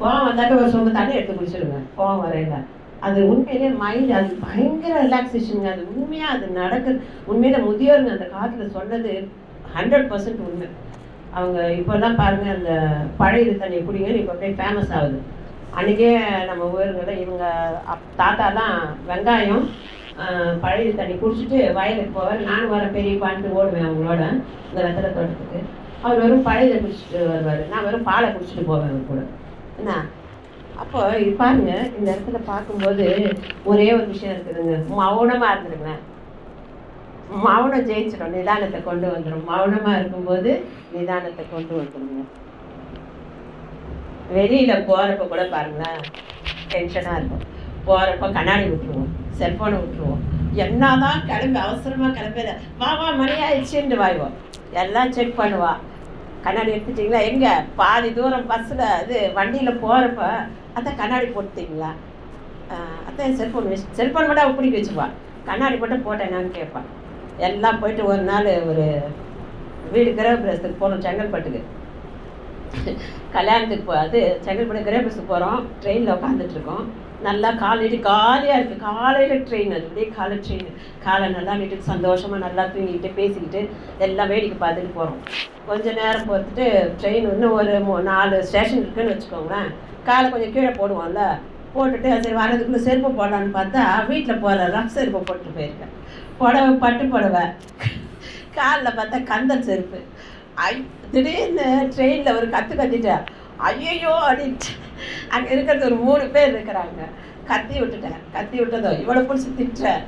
கோபம் வந்தாக்க ஒரு சொம்பு தண்ணி எடுத்து குடிச்சிடுங்க கோபம் வரையில. அது உண்மையிலே மைண்ட், அது பயங்கர ரிலாக்ஸேஷனுங்க. அது உண்மையாக அது நடக்குது. உண்மையில முதியோருங்க அந்த காலத்தில் சொன்னது 100% உண்மை. அவங்க இப்போல்லாம் பாருங்கள், அந்த பழைய தண்ணியை குடிங்கன்னு இப்போ அப்படியே ஃபேமஸ் ஆகுது. அன்றைக்கே நம்ம ஊருங்களில் இவங்க தாத்தாலாம் வெங்காயம் பழைய தண்ணி குடிச்சிட்டு வயலுக்கு போவார். நானும் வர பெரிய பாட்டு ஓடுவேன் அவங்களோட இந்த வெத்தலை தோட்டத்துக்கு. அவர் வெறும் பழைய குடிச்சிட்டு வருவார், நான் வெறும் பாலை குடிச்சிட்டு போவேன் அவர் கூட. என்ன அப்போ இது பாருங்க, இந்த இடத்துல பார்க்கும்போது ஒரே ஒரு விஷயம் இருக்குதுங்க. மௌனமாக இருந்துருங்க. மௌனம் ஜெயிச்சிடும், நிதானத்தை கொண்டு வந்துடும். மௌனமாக இருக்கும்போது நிதானத்தை கொண்டு வந்துடுங்க. வெளியில் போகிறப்ப கூட பாருங்களேன், டென்ஷனாக இருக்கும். போகிறப்ப கண்ணாடி விட்டுருவோம், செல்ஃபோனை விட்டுருவோம். என்னதான் கிளம்பி அவசரமாக கிளம்பி வா மணி ஆயிடுச்சுன்னு வாய்வோம். எல்லாம் செக் பண்ணுவா. கண்ணாடி எடுத்துட்டிங்களா? எங்கே? பாதி தூரம் பஸ்ஸில் இது வண்டியில் போகிறப்ப அதான் கண்ணாடி போட்டுட்டிங்களா? அதான் செல்ஃபோன் மட்டும் அவள் பிடிக்க வச்சுப்பா. கண்ணாடி மட்டும் போட்டேனான்னு கேட்பான். எல்லாம் போயிட்டு ஒரு நாள் ஒரு வீடு கிரகப்பிரசத்துக்கு போகிறோம், செங்கல்பட்டுக்கு கல்யாணத்துக்கு அது செங்கல்பட்டு கிரகப்பிரசத்துக்கு போகிறோம். ட்ரெயினில் உட்காந்துட்ருக்கோம். நல்லா காலையில் காலியாக இருக்குது. காலையில் ட்ரெயின், அது அப்படியே காலை ட்ரெயின். காலை நல்லா நீட்டுக்கு சந்தோஷமாக நல்லா தூங்கிக்கிட்டு பேசிக்கிட்டு எல்லாம் வேடிக்கை பார்த்துட்டு போகிறோம். கொஞ்சம் நேரம் பொறுத்துட்டு ட்ரெயின் இன்னும் ஒரு 4 ஸ்டேஷன் இருக்குதுன்னு வச்சுக்கோங்களேன். காலை கொஞ்சம் கீழே போடுவோம்ல, போட்டுட்டு சரி வரதுக்குள்ளே செருப்பு போடலான்னு பார்த்தா வீட்டில் போகிற ரஃப் செருப்பை போட்டு போயிருக்கேன். புடவை, பட்டு புடவை, காலில் பார்த்தா கந்தல் செருப்பு. திடீர்னு ட்ரெயினில் ஒரு கத்திட்டா. ஐயோ அப்படின்ட்டு அங்கே இருக்கிறது ஒரு 3 பேர் இருக்கிறாங்க. கத்தி விட்டதோ இவ்வளோ பிடிச்சி திட்டுறேன்.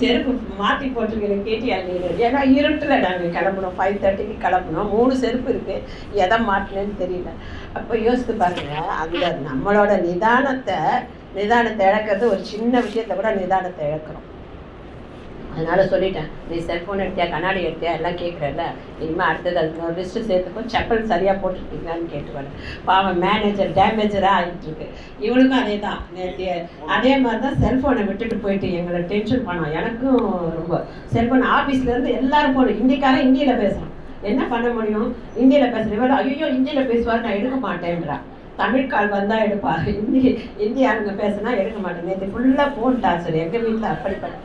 செருப்பு மாற்றி போட்டிருக்கேன் கேட்டியா நீங்கள்? ஏன்னா இருட்டில் நாங்கள் கிளம்பணும், 5:30க்கு கிளம்பணும். 3 செருப்பு இருக்குது, எதை மாட்டினேன்னு தெரியல. அப்போ யோசித்து பாருங்க, அந்த நம்மளோட நிதானத்தை இழக்கிறது ஒரு சின்ன விஷயத்தை கூட நிதானத்தை இழக்கிறோம். அதனால் சொல்லிட்டேன், நீ செல்ஃபோன் எடுத்தியா, கண்ணாடி எடுத்தியா, எல்லாம் கேட்குறல்ல, இனிமேல் அடுத்தது அது ஒரு லிஸ்ட்டு சேர்த்துக்கும். செப்பல் சரியாக போட்டுருக்கீங்களான்னு கேட்டுவாங்க. பாவம் மேனேஜர் டேமேஜராக ஆகிட்டுருக்கு. இவனுக்கும் அதே தான். அதே மாதிரி தான் செல்ஃபோனை விட்டுட்டு போயிட்டு எங்களை டென்ஷன் பண்ணோம். எனக்கும் ரொம்ப செல்ஃபோன் ஆஃபீஸ்லேருந்து எல்லோரும் போகணும். ஹிந்திக்காரன் ஹிந்தியில் பேசுகிறான், என்ன பண்ண முடியும்? ஹிந்தியில் பேசுகிறேன். ஐயோ ஹிந்தியில் பேசுவார், நான் எடுக்க மாட்டேன்றா. தமிழ் கால் வந்தால் எடுப்பார், ஹிந்தி ஆளுங்க பேசுனா எடுக்க மாட்டேன். நேற்று ஃபுல்லாக ஃபோன் டார்ச்சர் எங்கள் வீட்டில் அப்படிப்பட்ட.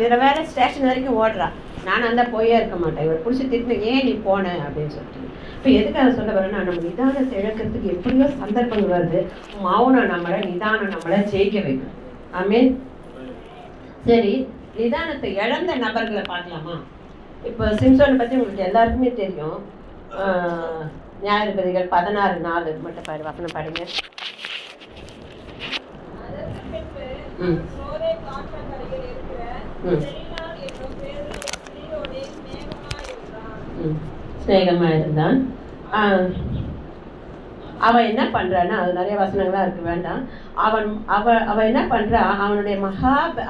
இதில் வேறு ஸ்டேஷன் வரைக்கும் ஓடுறா. நான் அந்த போயே இருக்க மாட்டேன். இவர் பிடிச்சி திட்டின, ஏன் நீ போன அப்படின்னு சொல்லிட்டு. இப்போ எதுக்காக சொல்ல வரேன்னா, நம்ம நிதானத்தை இழக்கிறதுக்கு எப்படியோ சந்தர்ப்பங்கள் வருது. மௌனம் நம்மளை, நிதானம் நம்மளை ஜெயிக்க வைக்கும். ஆமீன். சரி, நிதானத்தை இழந்த நபர்களை பார்க்கலாமா? இப்போ சிம்சோனை பற்றி உங்களுக்கு எல்லாருக்குமே தெரியும். நியாயாதிபதிகள் 16:4 மட்டும் பாரு, வசனம் பாருங்க. ஸ்நேகமா இருந்தான். அவன் என்ன பண்றான்னா, அது நிறைய வசனங்களா இருக்கு, வேண்டாம். அவன் என்ன பண்றா, அவனுடைய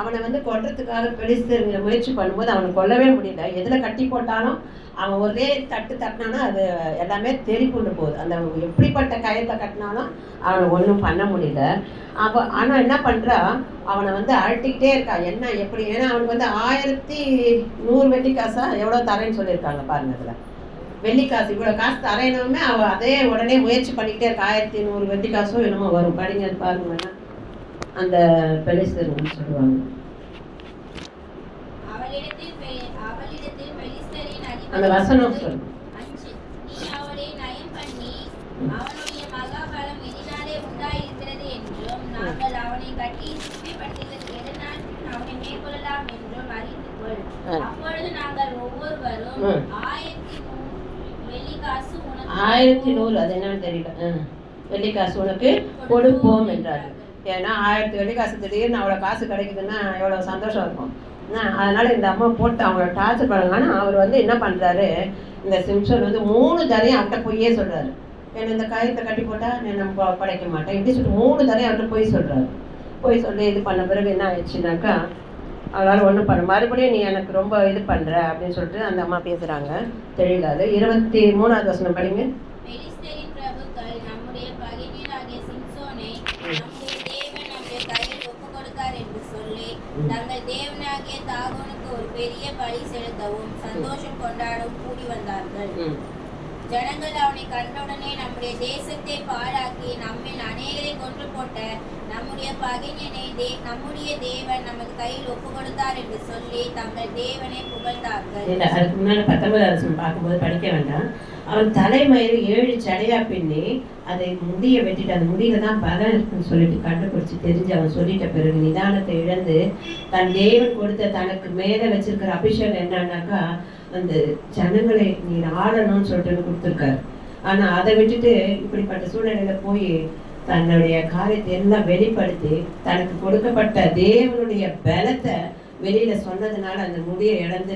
அவனை வந்து கொல்றதுக்காக பெலிஸ்தருங்கிற முயற்சி பண்ணும்போது அவனை கொல்லவே முடியல. எதுல கட்டி போட்டாலும் அவன் ஒரே தட்டினாலும் அது எல்லாமே தெறிப்புண்டு போகுது. அந்த எப்படிப்பட்ட கயத்தை கட்டினாலும் அவனை ஒன்றும் பண்ண முடியல. ஆனால் என்ன பண்ணுறா, அவனை வந்து அழட்டிக்கிட்டே இருக்கா. என்ன எப்படி, ஏன்னா அவனுக்கு வந்து 1100 வெள்ளிக்காசா எவ்வளோ தரேன்னு சொல்லியிருக்காங்க பாருங்க. அதில் வெள்ளிக்காசு இவ்வளோ காசு தரையினவுமே அவள் அதே உடனே முயற்சி பண்ணிக்கிட்டே இருக்கா. 1100 வெள்ளிக்காசும் என்னமோ வரும். படிங்க பாருங்க, அந்த பெலிஸ்தர்னு சொல்லுவாங்க. அந்த வசனம் சொல்லு. அப்பொழுது நாங்கள் ஒவ்வொருவரும் 1100 அது என்னன்னு தெரியல, வெள்ளிக்காசு உனக்கு கொடுப்போம் என்றார். ஏன்னா 1000 வெள்ளிக்காசு திடீர்னு அவ்வளோ காசு கிடைக்குதுன்னா எவ்வளோ சந்தோஷம் இருக்கும். அதனால இந்த அம்மா போட்டு அவங்கள டார்ச்சர் பண்ணுங்க. ஆனால் அவர் வந்து என்ன பண்ணுறாரு, இந்த சிம்சன் வந்து 3 தரையும் அவர்கிட்ட பொய்யே சொல்கிறாரு. ஏன்னா இந்த காயத்தை கட்டி போட்டால் நம்ம படைக்க மாட்டேன் இப்படி சொல்லிட்டு 3 தரையும் அவர்கிட்ட பொய் சொல்கிறாரு. பொய் சொல்லி இது பண்ண பிறகு என்ன ஆயிடுச்சுனாக்கா, அவரால் ஒன்றும் பண்ண, மறுபடியும் நீ எனக்கு ரொம்ப இது பண்ணுற அப்படின்னு சொல்லிட்டு அந்த அம்மா பேசுகிறாங்க. தெரியல. அது 23வது வசனம் படிங்க. தங்கள் தேவனாகிய தாகோனுக்கு ஒரு பெரிய பலி செலுத்தவும் சந்தோஷம் கொண்டாடவும் கூடி வந்தார்கள். ஜனங்கள் அவனை கண்டவுடனே நம்முடைய தேசத்தை பாழாக்கி நம்மில் அநேகரை கொன்று போட்ட நம்முடைய பகைஞனை நம்முடைய தேவன் நமது கையில் ஒப்பு கொடுத்தார் என்று சொல்லி தங்கள் தேவனை புகழ்ந்தார்கள். அதுக்கு முன்னாடி 19வது வசனம் பார்க்கும்போது படிக்க வேண்டாம். அவன் தலைமயிறு 7 சடையா பின்னி அதை முடிய வெட்டிட்டு, அந்த முடியில தான் பலம் இருக்குன்னு சொல்லிட்டு கண்டுபிடிச்சு தெரிஞ்சு அவன் சொல்லிட்ட பிறகு நிதானத்தை இழந்து தன் தேவன் கொடுத்த தனக்கு மேலே வச்சிருக்கிற அபிஷேகம் என்னன்னாக்கா, அந்த ஜனங்களை நீ ஆளணும்னு சொல்லிட்டு கொடுத்துருக்காரு. ஆனா அதை விட்டுட்டு இப்படிப்பட்ட சூழ்நிலையில போய் தன்னுடைய காரியத்தை எல்லாம் வெளிப்படுத்தி தனக்கு கொடுக்கப்பட்ட தேவனுடைய பலத்தை வெளியில சொன்னதுனால அந்த முடியை இழந்து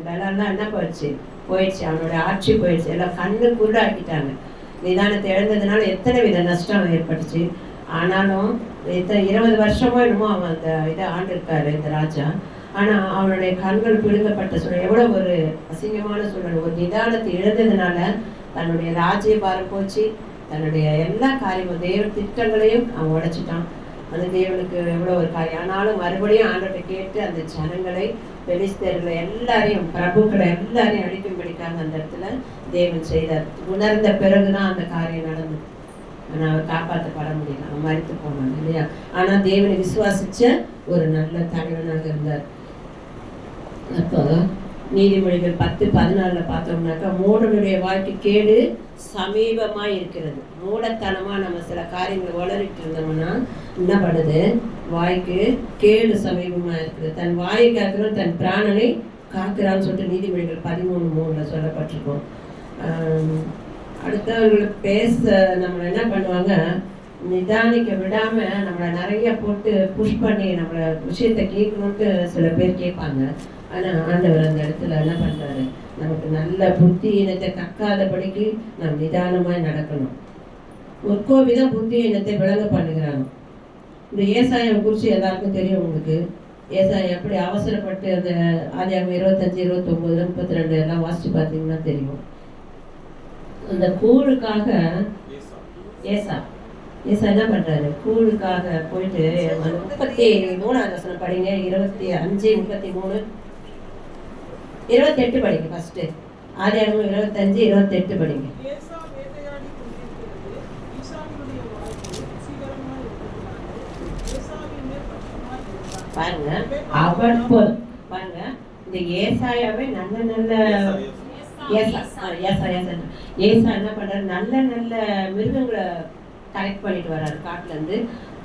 பலம்லாம் என்ன போயிடுச்சு, அவனோட ஆட்சி போயிடுச்சு. எல்லாம் கண்ணு குருடாக்கிட்டாங்க. நிதானத்தை இழந்ததுனால எத்தனை வித நஷ்டம் ஏற்பட்டுச்சு. ஆனாலும் 20 வருஷமோ என்னமோ அவன் அந்த இதை ஆண்டு இருக்காரு இந்த ராஜா. ஆனா அவனுடைய கண்கள் பிடுங்கப்பட்ட சூழல் எவ்வளவு ஒரு அசிங்கமான சூழல். ஒரு நிதானத்தை இழந்ததுனால தன்னுடைய ராஜ்யபாரம் போச்சு, தன்னுடைய எல்லா காரியமும் தேவ திட்டங்களையும் அவன் உடைச்சிட்டான். அந்த தேவனுக்கு எவ்வளோ ஒரு காரியம். ஆனாலும் மறுபடியும் ஆண்டவரை கேட்டு அந்த ஜனங்களை, பெலிஸ்தர்களை எல்லாரையும், பிரபுக்களை எல்லாரையும் அழிக்கும்படிக்காக அந்த இடத்துல தேவன் செய்தார். உணர்ந்த பிறகுதான் அந்த காரியம் நடந்தது. ஆனால் அவர் காப்பாற்றப்பட முடியல, அவன் மறித்து போனான் இல்லையா. ஆனால் தேவனை விசுவாசிச்ச ஒரு நல்ல தலைவனாக இருந்தார். அப்போ நீதிமொழிகள் 10:14 பார்த்தோம்னாக்கா, மூடனுடைய வாழ்க்கை கேடு சமீபமாக இருக்கிறது. மூடத்தனமாக நம்ம சில காரியங்களை வளரிட்டு இருந்தோம்னா என்ன பண்ணுது, வாய்க்கு கேடு சமீபமாக இருக்குது. தன் வாயை காக்கிறோம் தன் பிராணனை காக்கிறான்னு சொல்லிட்டு நீதிமொழிகள் 13:3 சொல்லப்பட்டிருக்கோம். அடுத்தவர்களுக்கு பேச நம்மளை என்ன பண்ணுவாங்க, நிதானிக்க விடாம நம்மளை நிறைய போட்டு புஷ் பண்ணி நம்மளை விஷயத்தை கேட்கணுன்ட்டு சில பேர் கேட்பாங்க. ஆனா ஆண்டவர் அந்த இடத்துல என்ன பண்றாரு, நமக்கு நல்ல புத்தி இனத்தை கக்காதபடிக்கு நாம் நிதானமாய் நடக்கணும். முற்கோவிதான் புத்தி இனத்தை விளங்க பண்ணுகிறாங்க. இந்த ஏசாயம் குறித்து எல்லாருக்கும் தெரியும். உங்களுக்கு ஏசாயம் எப்படி அவசரப்பட்டு அந்த ஆதியாகமம் 25, 29, 32 எல்லாம் வாசிச்சு பார்த்தீங்கன்னா தெரியும். அந்த கூழுக்காக ஏசா என்ன பண்றாரு, கூழுக்காக போயிட்டு 33வது வசனம் படிங்க. 25, 33, 28 படிங்க. ஃபர்ஸ்ட் ஆதியாகமம் 25, 28 படிங்க. பாருங்க, அவன் பாருங்க, இந்த இந்த ஏசாயாவே நல்ல நல்ல ஏசா என்ன பண்றாரு, நல்ல நல்ல மிருகங்களை கலெக்ட் பண்ணிட்டு வர்றாரு காட்டுல இருந்து.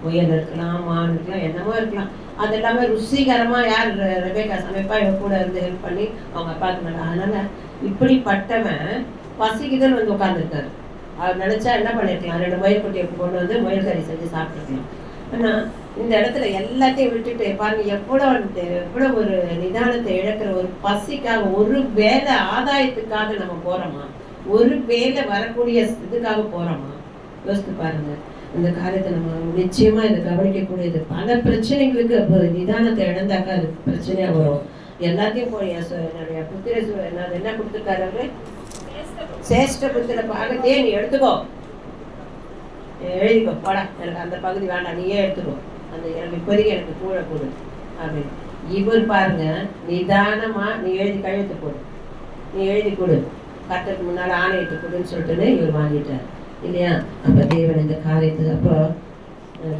முயல் இருக்கலாம், மான் இருக்கலாம், என்னமோ இருக்கலாம். அது எல்லாமே ருசிகரமா யார் ரெபேக்கா சமைப்பா, இவ கூட இருந்து ஹெல்ப் பண்ணி அவங்க அப்பாவுக்கு மேல. அதனால இப்படிப்பட்டவன் பசிக்குதுன்னு வந்து உட்காந்துருக்காரு. அவர் நினைச்சா என்ன பண்ணிருக்கலாம், 2 முயல் குட்டியை கொண்டு வந்து முயல் கறி செஞ்சு சாப்பிட்டுருக்கலாம். ஆனா இந்த இடத்துல எல்லாத்தையும் விட்டுட்டு பாருங்க, எவ்வளவு ஒரு நிதானத்தை இழக்கிற, ஒரு பசிக்காக, ஒரு வேலை ஆதாயத்துக்காக நம்ம போறோமா, ஒரு வேலை வரக்கூடிய இதுக்காக போறோமா? யோசித்து பாருங்க. இந்த காரியத்தை நம்ம நிச்சயமா இதை கவனிக்கக்கூடியது. பல பிரச்சனைகளுக்கு அப்போ நிதானத்தை இழந்தாக்கா அது பிரச்சனையா வரும். எல்லாத்தையும் போய் என்னுடைய புத்திர என்ன கொடுத்துருக்காரு அவரு, சேஷ்ட புத்திர பாகத்தையே நீ எடுத்துக்கோ, எழுதிக்கோ, போடா, எனக்கு அந்த பகுதி வேண்டாம், நீயே எடுத்துக்கோ, அந்த எனக்கு இப்போதைக்கு எனக்கு கூட கொடு அப்படின்னு. இவர் பாருங்க, நிதானமா நீ எழுதி கழுத்து போடு, நீ எழுதி கொடு, கர்த்தருக்கு முன்னால ஆணையிட்டு கொடுன்னு சொல்லிட்டு இவர் வாங்கிட்டார் இல்லையா? அப்ப தேவன் இந்த காரியத்துக்கு அப்போ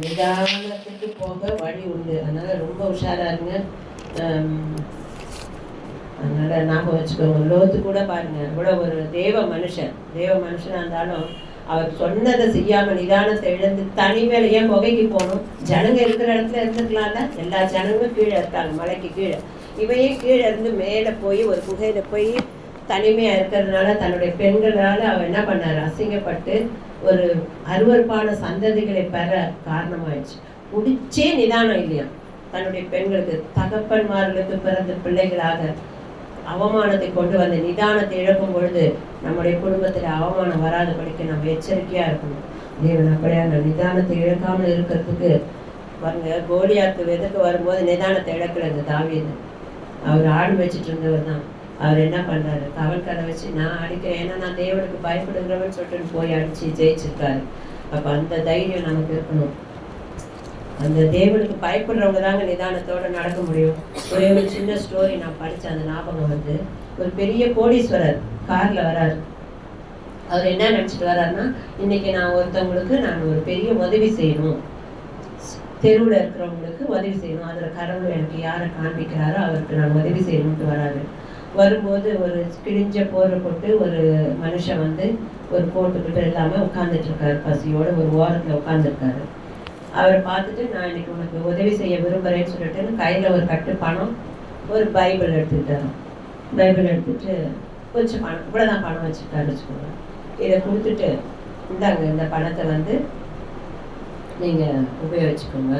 நிதானத்துக்கு போக வழி உண்டு. அதனால ரொம்ப உஷாரா இருங்க. அதனால ஞாபகம் வச்சுக்கோங்க. லோத்து கூட பாருங்க, இவ்வளவு ஒரு தேவ மனுஷனா இருந்தாலும் அவர் சொன்னதை செய்யாம நிதானத்தை இழந்து தனிமையில ஏன் புகைக்கு போகணும்? ஜனங்க இருக்கிற இடத்துல இருந்துக்கலாம்ல. எல்லா ஜனங்களும் கீழே இருக்காங்க, மலைக்கு கீழே. இவையே கீழே இருந்து மேலே போய் ஒரு குகையில போய் தனிமையா இருக்கிறதுனால தன்னுடைய பெண்களால அவர் என்ன பண்ணாரு, அசிங்கப்பட்டு ஒரு அருவருப்பான சந்ததிகளை பெற காரணமாயிடுச்சு. குடிச்சே நிதானம் இல்லையா தன்னுடைய பெண்களுக்கு, தகப்பன்மார்களுக்கு பிறந்த பிள்ளைகளாக அவமானத்தை கொண்டு வந்து நிதானத்தை இழக்கும் பொழுது நம்முடைய குடும்பத்துல அவமானம் வராதபடிக்கு நம்ம எச்சரிக்கையா இருக்கணும். தேவன் அப்படியா நிதானத்தை இழக்காமல் இருக்கிறதுக்கு பாருங்க. கோலியாத்து எதுக்கு வரும்போது நிதானத்தை இழக்கிறது தாவீது. அவர் ஆடு வச்சுட்டு இருந்தவர் தான். அவர் என்ன பண்றாரு, கவல்கரை வச்சு நான் அடிக்கிறேன், ஏன்னா நான் தேவனுக்கு பயப்படுகிறவன்னு சொல்லிட்டு போய் அடிச்சு ஜெயிச்சிருக்காரு. அப்ப அந்த தைரியம் நமக்கு இருக்கணும். அந்த தேவனுக்கு பயப்படுறவங்க தாங்க நிதானத்தோட நடக்க முடியும். ஒரே ஒரு சின்ன ஸ்டோரி நான் படித்தேன், அந்த ஞாபகம் வந்து. ஒரு பெரிய கோடீஸ்வரர் கார்ல வராரு. அவர் என்ன நினைச்சிட்டு வர்றாருன்னா, இன்னைக்கு நான் ஒருத்தவங்களுக்கு நான் ஒரு பெரிய உதவி செய்யணும், தெருவில் இருக்கிறவங்களுக்கு உதவி செய்யணும், அதுல கடவுள் எனக்கு யாரை காண்பிக்கிறாரோ அவருக்கு நான் உதவி செய்யணும்ட்டு வராரு. வரும்போது ஒரு கிழிஞ்ச போரை போட்டு ஒரு மனுஷன் வந்து ஒரு போட்டுக்கிட்டு எல்லாமே உட்கார்ந்துட்டு இருக்காரு, பசியோட ஒரு ஓரத்துல உட்கார்ந்துருக்காரு. அவரை பார்த்துட்டு நான் இன்னைக்கு உனக்கு உதவி செய்ய விரும்புகிறேன்னு சொல்லிட்டு கையில் ஒரு கட்டு பணம், ஒரு பைபிள் எடுத்துக்கிட்டாரு. பைபிள் எடுத்துட்டு கொஞ்சம் பணம், இவ்வளோதான் பணம் வச்சுருக்காரு வச்சுக்கோங்க. இதை கொடுத்துட்டு இந்தாங்க, இந்த பணத்தை வந்து நீங்கள் உபயோகிச்சுக்கோங்க,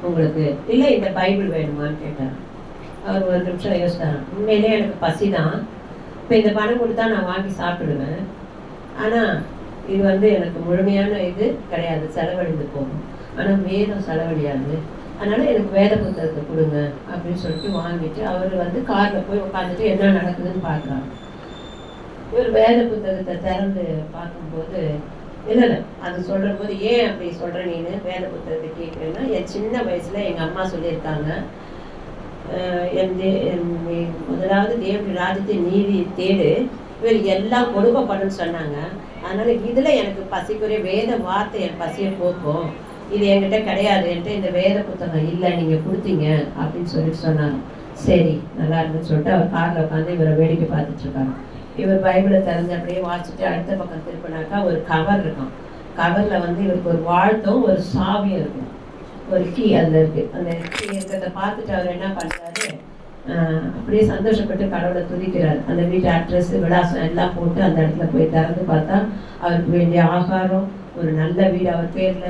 உங்களுக்கு இல்லை இந்த பைபிள் வேணுமான்னு கேட்டார். அவர் ஒரு நிமிஷம் யோசித்தார். உண்மையிலே எனக்கு பசி தான், இப்போ இந்த பணம் கொடுத்தா நான் வாங்கி சாப்பிடுவேன், ஆனால் இது வந்து எனக்கு முழுமையான இது கிடையாது, செலவழிந்து போகும். ஆனால் வேதம் செலவழியாது, அதனால எனக்கு வேத புத்தகத்தை கொடுங்க அப்படின்னு சொல்லிட்டு வாங்கிட்டு அவர் வந்து காரில் போய் உட்காந்துட்டு என்ன நடக்குதுன்னு பார்க்குறாங்க. இவர் வேத புத்தகத்தை திறந்து பார்க்கும்போது, இல்லை அது சொல்கிற போது, ஏன் அப்படி சொல்கிற நீனு வேத புத்தகத்தை கேட்குறேன்னா, என் சின்ன வயசில் எங்கள் அம்மா சொல்லியிருக்காங்க, முதலாவது தேவனுடைய ராஜ்யத்தை நீதி தேடு, இவர் எல்லாம் கொடுக்கப்படும் சொன்னாங்க. அதனால இதுல எனக்கு பசிக்குரிய வேத வார்த்தை என் பசியை போக்கும், இது என்கிட்ட கிடையாது, என்கிட்ட இந்த வேத புத்தகம் இல்லை, நீங்க கொடுத்தீங்க அப்படின்னு சொல்லிட்டு சொன்னாங்க. சரி நல்லா இருக்குன்னு சொல்லிட்டு அவர் கார்ல உட்காந்து இவரை வேடிக்கை பார்த்துட்டு இருக்காங்க. இவர் பைபிளை திறந்து அப்படியே வாசிச்சுட்டு அடுத்த பக்கம் திருப்பினாக்கா ஒரு கவர் இருக்கும். கவர்ல வந்து இவருக்கு ஒரு வாழ்த்தும் ஒரு சாவியும் இருக்கும், ஒரு கீ அதுல இருக்கு. அந்த கீ இருக்கிறத பார்த்துட்டு அவர் என்ன பண்றாரு, அப்படியே சந்தோஷப்பட்டு கடவுளை துதிக்கிறார். அந்த வீட்டு அட்ரஸ் விலாசம் எல்லாம் போட்டு அந்த இடத்துல போய் திறந்து பார்த்தா அவருக்கு வேண்டிய ஆகாரம், ஒரு நல்ல வீடு அவர் பேர்ல,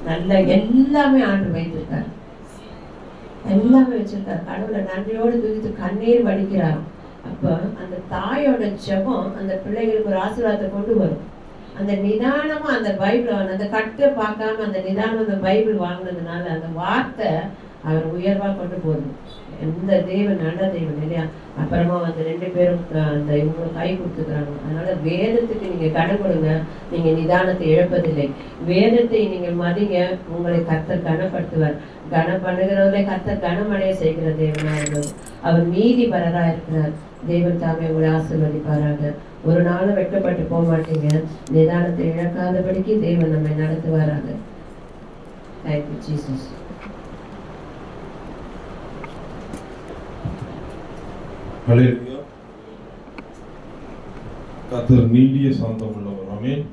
நல்ல எல்லாமே ஆண்டு வைத்திருக்காரு, எல்லாமே வச்சிருக்காரு. கடவுளை நன்றியோடு துதித்து கண்ணீர் வடிக்கிறார். அப்போ அந்த தாயோட ஜெபம் அந்த பிள்ளைகளுக்கு ஒரு ஆசீர்வாதத்தை கொண்டு வரும். அந்த நிதானமா அந்த பைபிள் அந்த கட்டை பார்க்காம அந்த நிதானம் அந்த பைபிள் வாங்கினதுனால அந்த வார்த்தை அவர் உயர்வா கொண்டு போகுது. எந்த தேவன் நல்ல தேவன் இல்லையா? அப்புறமா வந்து 2 பேரும் அந்த இவங்களும் கை கொடுத்துக்கிறாங்க. அதனால வேதத்துக்கு நீங்க கடன் கொடுங்க, நீங்க நிதானத்தை இழப்பதில்லை. வேதத்தை நீங்க மதிங்க, உங்களை கர்த்தர் கனப்படுத்துவார். கனம் பண்ணுகிறவர்களை கர்த்தர் கனமடைய செய்கிற தேவனாக அவர் நீதிபரரா இருக்கிறார். தேவன் தாமே உங்களை ஆசீர்வதிப்பாராக. ஒரு நாளும் வெட்கப்பட்டு போக மாட்டீங்க. நிதானத்தை இழக்காதபடிக்கு தேவன் நம்மை நடத்துவாராக. Thank you Jesus. ஹல்லேலூயா. கர்த்தர் நீடிய சாந்தம் உள்ளவர். ஆமென்.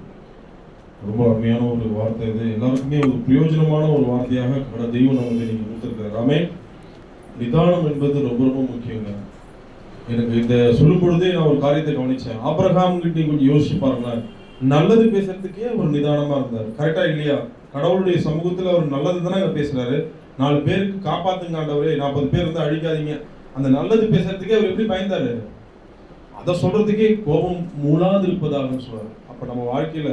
ரொம்ப அருமையான ஒரு வார்த்தை இது. எல்லாருக்குமே ஒரு பிரயோஜனமான ஒரு வார்த்தையாக தெய்வம் நமக்கு நீங்க கொடுத்திருக்கிறார். ஆமென். நிதானம் என்பது ரொம்ப ரொம்ப முக்கியங்க. எனக்கு இந்த சொல்லும் பொழுதே நான் ஒரு காரியத்தை கவனிச்சேன். ஆபிரகாம் கிட்ட கொஞ்சம் யோசிச்சு பாருங்களேன். நல்லது பேசுறதுக்கே அவர் நிதானமா இருந்தார். கரெக்டா இல்லையா? கடவுளுடைய சமூகத்துல அவர் நல்லது தானே பேசுறாரு. 4 பேருக்கு காப்பாத்துங்க ஆண்டவரே, 40 பேர் இருந்தா அழிக்காதீங்க. அந்த நல்லது பேசுறதுக்கே அவர் எப்படி பயந்தாரு? அதை சொல்றதுக்கே கோபம் மூளாது இருப்பதாக சொல்றாரு. அப்ப நம்ம வாழ்க்கையில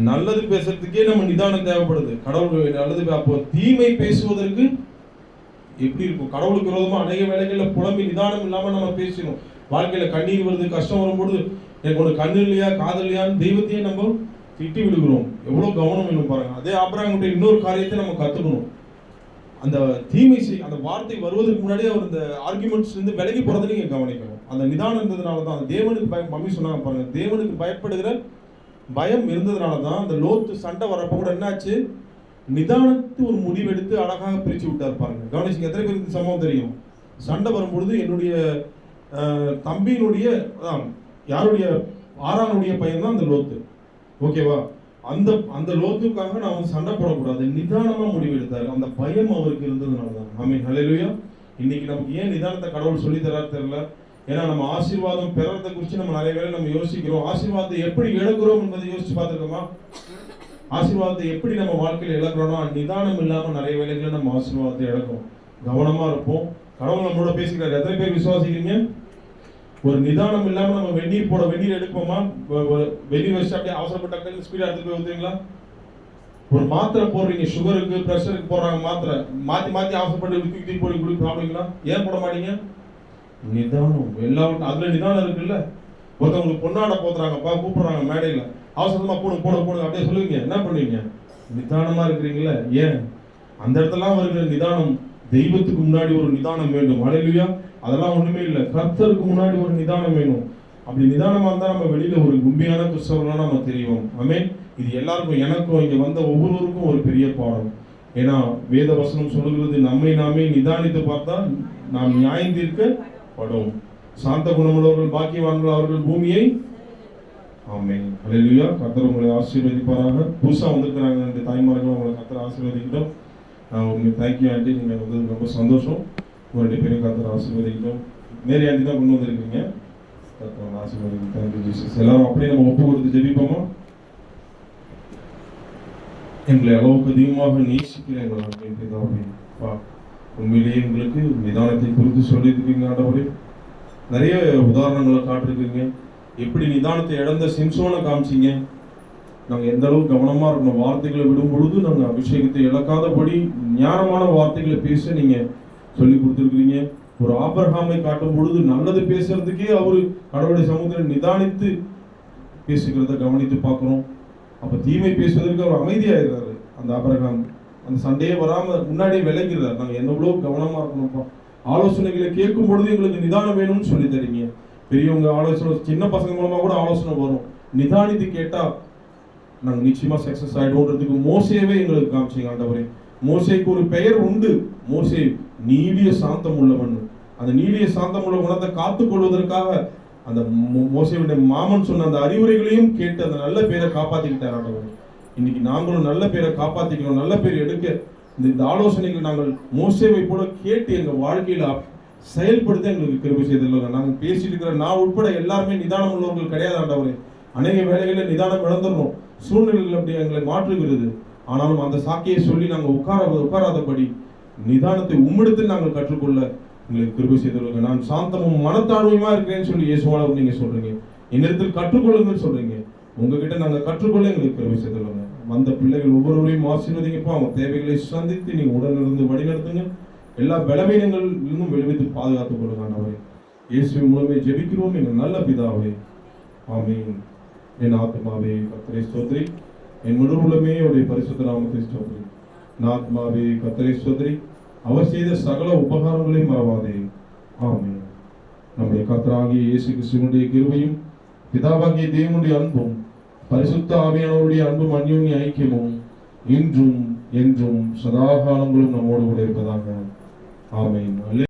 நல்லது பேசுறதுக்கே நம்ம நிதானம் தேவைப்படுது. கடவுள் நல்லது அப்போ தீமை பேசுவதற்கு எப்படி இருக்கும்? கடவுளுக்கு விரோதமா அநேக வேலைகள்ல புலம்பி நிதானம் இல்லாம நம்ம பேசணும். வாழ்க்கையில கண்ணீர் வருது, கஷ்டம் வரும்போது எனக்கு ஒரு கண்ணு இல்லையா காது இல்லையான்னு தெய்வத்தையே நம்ம திட்டி விடுகிறோம். எவ்வளவு கவனம் வேணும் பாருங்க. அதே ஆபிரகாமுடைய இன்னொரு காரியத்தை நம்ம கத்துக்கணும். அந்த தீமை அந்த வார்த்தை வருவதற்கு முன்னாடி அவர் இந்த ஆர்குமெண்ட்ஸ் இருந்து விலகி போறதை நீங்க கவனிக்கணும். அந்த நிதானம் இருந்ததுனால தான் தேவனுக்கு மம்மி சொன்னாங்க பாருங்க, தேவனுக்கு பயப்படுகிற பயம் இருந்ததுனால தான் அந்த லோத்து சண்டை வரப்போ கூட என்னாச்சு, நிதானத்து ஒரு முடிவெடுத்து அழகாக பிரிச்சு விட்டார் பாருங்க. கவனிச்சுங்க, எத்தனை பேருக்கு சம்பவம் தெரியும்? சண்டை வரும்பொழுது என்னுடைய தம்பியினுடைய யாருடைய ஆறானுடைய பையன் தான் அந்த லோத்து. ஓகேவா? அந்த லோத்துக்காக நான் வந்து சண்டை போடக்கூடாது, நிதானமா முடிவெடுத்தாரு. அந்த பயம் அவருக்கு இருந்ததுனால தான். ஆமென். ஹல்லேலூயா. இன்னைக்கு நமக்கு ஏன் நிதானத்தை கடவுள் சொல்லி தராரு தெரியல. ஏன்னா நம்ம ஆசீர்வாதம் பெறறதை குறித்து நம்ம நிறைய வேளை நம்ம யோசிக்கிறோம். ஆசீர்வாதத்தை எப்படி இழக்கிறோம் என்பதை யோசிச்சு பார்த்துருக்கோமா? ஆசீர்வாதத்தை எப்படி நம்ம வாழ்க்கையில் இழக்கிறோம்னா நிதானம் இல்லாம நிறைய வேலைகளை நம்ம ஆசீர்வாதத்தை இழக்கிறோம். கவனமா இருப்போம். கடவுள் நம்மளோட பேசிக்கிறார். எத்தனை பேர் விசுவாசிக்கிறீங்க? ஒரு நிதானம் இல்லாம நம்ம வெந்நீர் எடுப்போமா? வெந்நீர் வச்சு அப்படியே அவசரப்பட்ட ஸ்பீடா எடுத்துட்டு போய் ஊத்துவீங்களா? ஒரு மாத்திரை போடுறீங்க, சுகருக்கு பிரஷருக்கு போடுறாங்க மாத்திரை, மாத்தி அவசரப்பட்டு தூக்கி போய் குடி சாப்பிடுவீங்களா? ஏன் போட மாட்டீங்க? நிதானம். எல்லாரும் அதுல நிதானம் இருக்குல்ல. ஒருத்தவங்களுக்கு பொன்னாட போத்துறாங்கப்பா, கூப்பிடுறாங்க மேடையில, அவசரமா போடுங்க அப்படியே சொல்லுவீங்க. என்ன பண்ணுவீங்க? நிதானமா இருக்கிறீங்களா? ஏன்? அந்த இடத்துல வருகிற நிதானம் தெய்வத்துக்கு முன்னாடி ஒரு நிதானம் வேண்டும். ஹல்லேலூயா. அதெல்லாம் ஒண்ணுமே இல்லை. கர்த்தருக்கு முன்னாடி ஒரு நிதானம் வேணும். அப்படி நிதானமா இருந்தா நம்ம வெளியில ஒரு உண்மையான கிறிஸ்தவர்களா நம்ம தெரியும். ஆமென். இது எல்லாருக்கும், எனக்கும் இங்க வந்த ஒவ்வொருவருக்கும் ஒரு பெரிய பாடம். ஏன்னா வேத வசனம் சொல்லுகிறது, நம்மை நாமே நிதானித்து பார்த்தா நாம் நியாயம் தீர்க்கப்படும். சாந்த குணமுள்ளவர்கள் பாக்கியவான்கள், அவர்கள் பூமியை. ஆமென். ஹல்லேலூயா. கர்த்தர் உங்களை ஆசீர்வதிப்பாராக. புதுசா வந்திருக்கிறாங்க இந்த தாய்மார்கள், உங்களை கர்த்தர் ஆசீர்வதிக்கட்டும். உங்களுக்கு தேங்க்யூ ஆண்டி, நீங்க வந்து ரொம்ப சந்தோஷம். ஒரு 2 பேரும் கர்த்தர் ஆசீர்வதிக்கட்டும். மேரி ஆண்டி தான் கொண்டு வந்திருக்கீங்க. கர்த்தர் ஆசீர்வதிக்கட்டும். Thank you Jesus. எல்லாரும் அப்படியே நம்ம ஒப்பு கொடுத்து ஜெபிப்போமா? எங்களை அளவுக்கு அதிகமாக நேசிக்கிற எங்கள் பிதாவே, உண்மையிலேயே எங்களுக்கு நிதானத்தை குறித்து சொல்லியிருக்கீங்க ஆண்டவரே. நிறைய உதாரணங்களை காட்டிருக்கீங்க. எப்படி நிதானத்தை இழந்த சிம்சோனை காமிச்சிங்க. நாங்கள் எந்த அளவுக்கு கவனமா இருக்கணும். வார்த்தைகளை விடும் பொழுது நாங்கள் அபிஷேகத்தை இழக்காதபடி ஞானமான வார்த்தைகளை பேச நீங்க சொல்லி கொடுத்துருக்கீங்க. ஒரு ஆபிரகாமை காட்டும் பொழுது நல்லது பேசுறதுக்கே அவரு கடவுளுடைய சமூகத்தில் நிதானித்து பேசுகிறத கவனித்து பார்க்கிறோம். அப்ப தீமை பேசுவதற்கு அவர் அமைதியாகிறாரு. அந்த ஆபிரகாம் அந்த சண்டையே வராம முன்னாடியே விலகிறார். நாங்க எவ்வளவு கவனமா இருக்கணும்ப்பா. ஆலோசனைகளை கேட்கும் பொழுது எங்களுக்கு நிதானம் வேணும்னு சொல்லி தரீங்க. பெரியவங்க ஆலோசனை, சின்ன பசங்க மூலமா கூட ஆலோசனை வரும். நிதானித்து கேட்டா நாங்க நிச்சயமா சக்சஸ் ஆயிடும்ன்றதுக்கு மோசேவே எங்களுக்கு காமிச்சிங்க ஆண்டவரே. மோசேக்கு ஒரு பெயர் உண்டு. மோசே நீடிய சாந்தம் உள்ளவன். அந்த நீடிய சாந்தம் உள்ள குணத்தை காத்துக் கொள்வதற்காக அந்த மோசேவுடைய மாமன் சொன்ன அந்த அறிவுரைகளையும் கேட்டு அந்த நல்ல பேரை காப்பாத்திக்கிட்டார் ஆண்டவரே. இன்னைக்கு நாங்களும் நல்ல பேரை காப்பாத்திக்கணும், நல்ல பேர் எடுக்க இந்த ஆலோசனைகள் நாங்கள் மோசேவை போல கேட்டு எங்க வாழ்க்கையில செயல்படுத்த எங்களுக்கு கிருபை செய்திருக்காங்க. நாங்கள் பேசிட்டு இருக்கிற நான் உட்பட எல்லாருமே நிதானம் உள்ளவர்கள் கிடையாது ஆண்டவரே. அநேக வேலைகளில் நிதானம் இழந்துடணும். சூழ்நிலைகள் அப்படி எங்களை மாற்றுகிறது. ஆனாலும் அந்த சாக்கியை சொல்லி நாங்கள் உட்காராதபடி நிதானத்தை உம்மிடத்தில் நாங்கள் கற்றுக்கொள்ள எங்களுக்கு கிருபை செய்திருக்காங்க. நான் சாந்தமும் மனத்தாழ்மையுமா இருக்கிறேன்னு சொல்லி இயேசுவால நீங்க சொல்றீங்க. என்னிடத்தில் கற்றுக்கொள்ளுங்கன்னு சொல்றீங்க. உங்ககிட்ட நாங்கள் கற்றுக்கொள்ள எங்களுக்கு கிருபை செய்திருக்காங்க. வந்த பிள்ளைகள் ஒவ்வொருவரையும் ஆசீர்வதிங்கப்பா. அவங்க தேவைகளை சந்தித்து நீங்க உடனிருந்து வழிநடத்துங்க. எல்லா பலவீனங்களிலிருந்தும் விளைவித்து பாதுகாத்துக் கொள்ளுங்க ஆண்டவரே. இயேசுவின் மூலமே ஜெபிக்கிறோம் எங்கள் நல்ல பிதாவே. ஆமென். என் ஆத்மாவே கர்த்தரை ஸ்தோத்திரி, என் முழு உள்ளமே அவருடைய பரிசுத்த நாமத்தை ஸ்தோத்திரி. என் ஆத்மாவே கர்த்தரை ஸ்தோத்திரி, அவர் செய்த சகல உபகாரங்களையும் மறவாதே. ஆமென். நம்முடைய கர்த்தராகிய இயேசு கிறிஸ்துவினுடைய கிருபையும் பிதாவாகிய தேவனுடைய அன்பும் பரிசுத்த ஆவியானவருடைய அன்பும் அந்யோன்ய ஐக்கியமும் இன்றும் என்றும் சதா காலங்களும் நம்மோடு கூட இருப்பதாக. ஆமென்.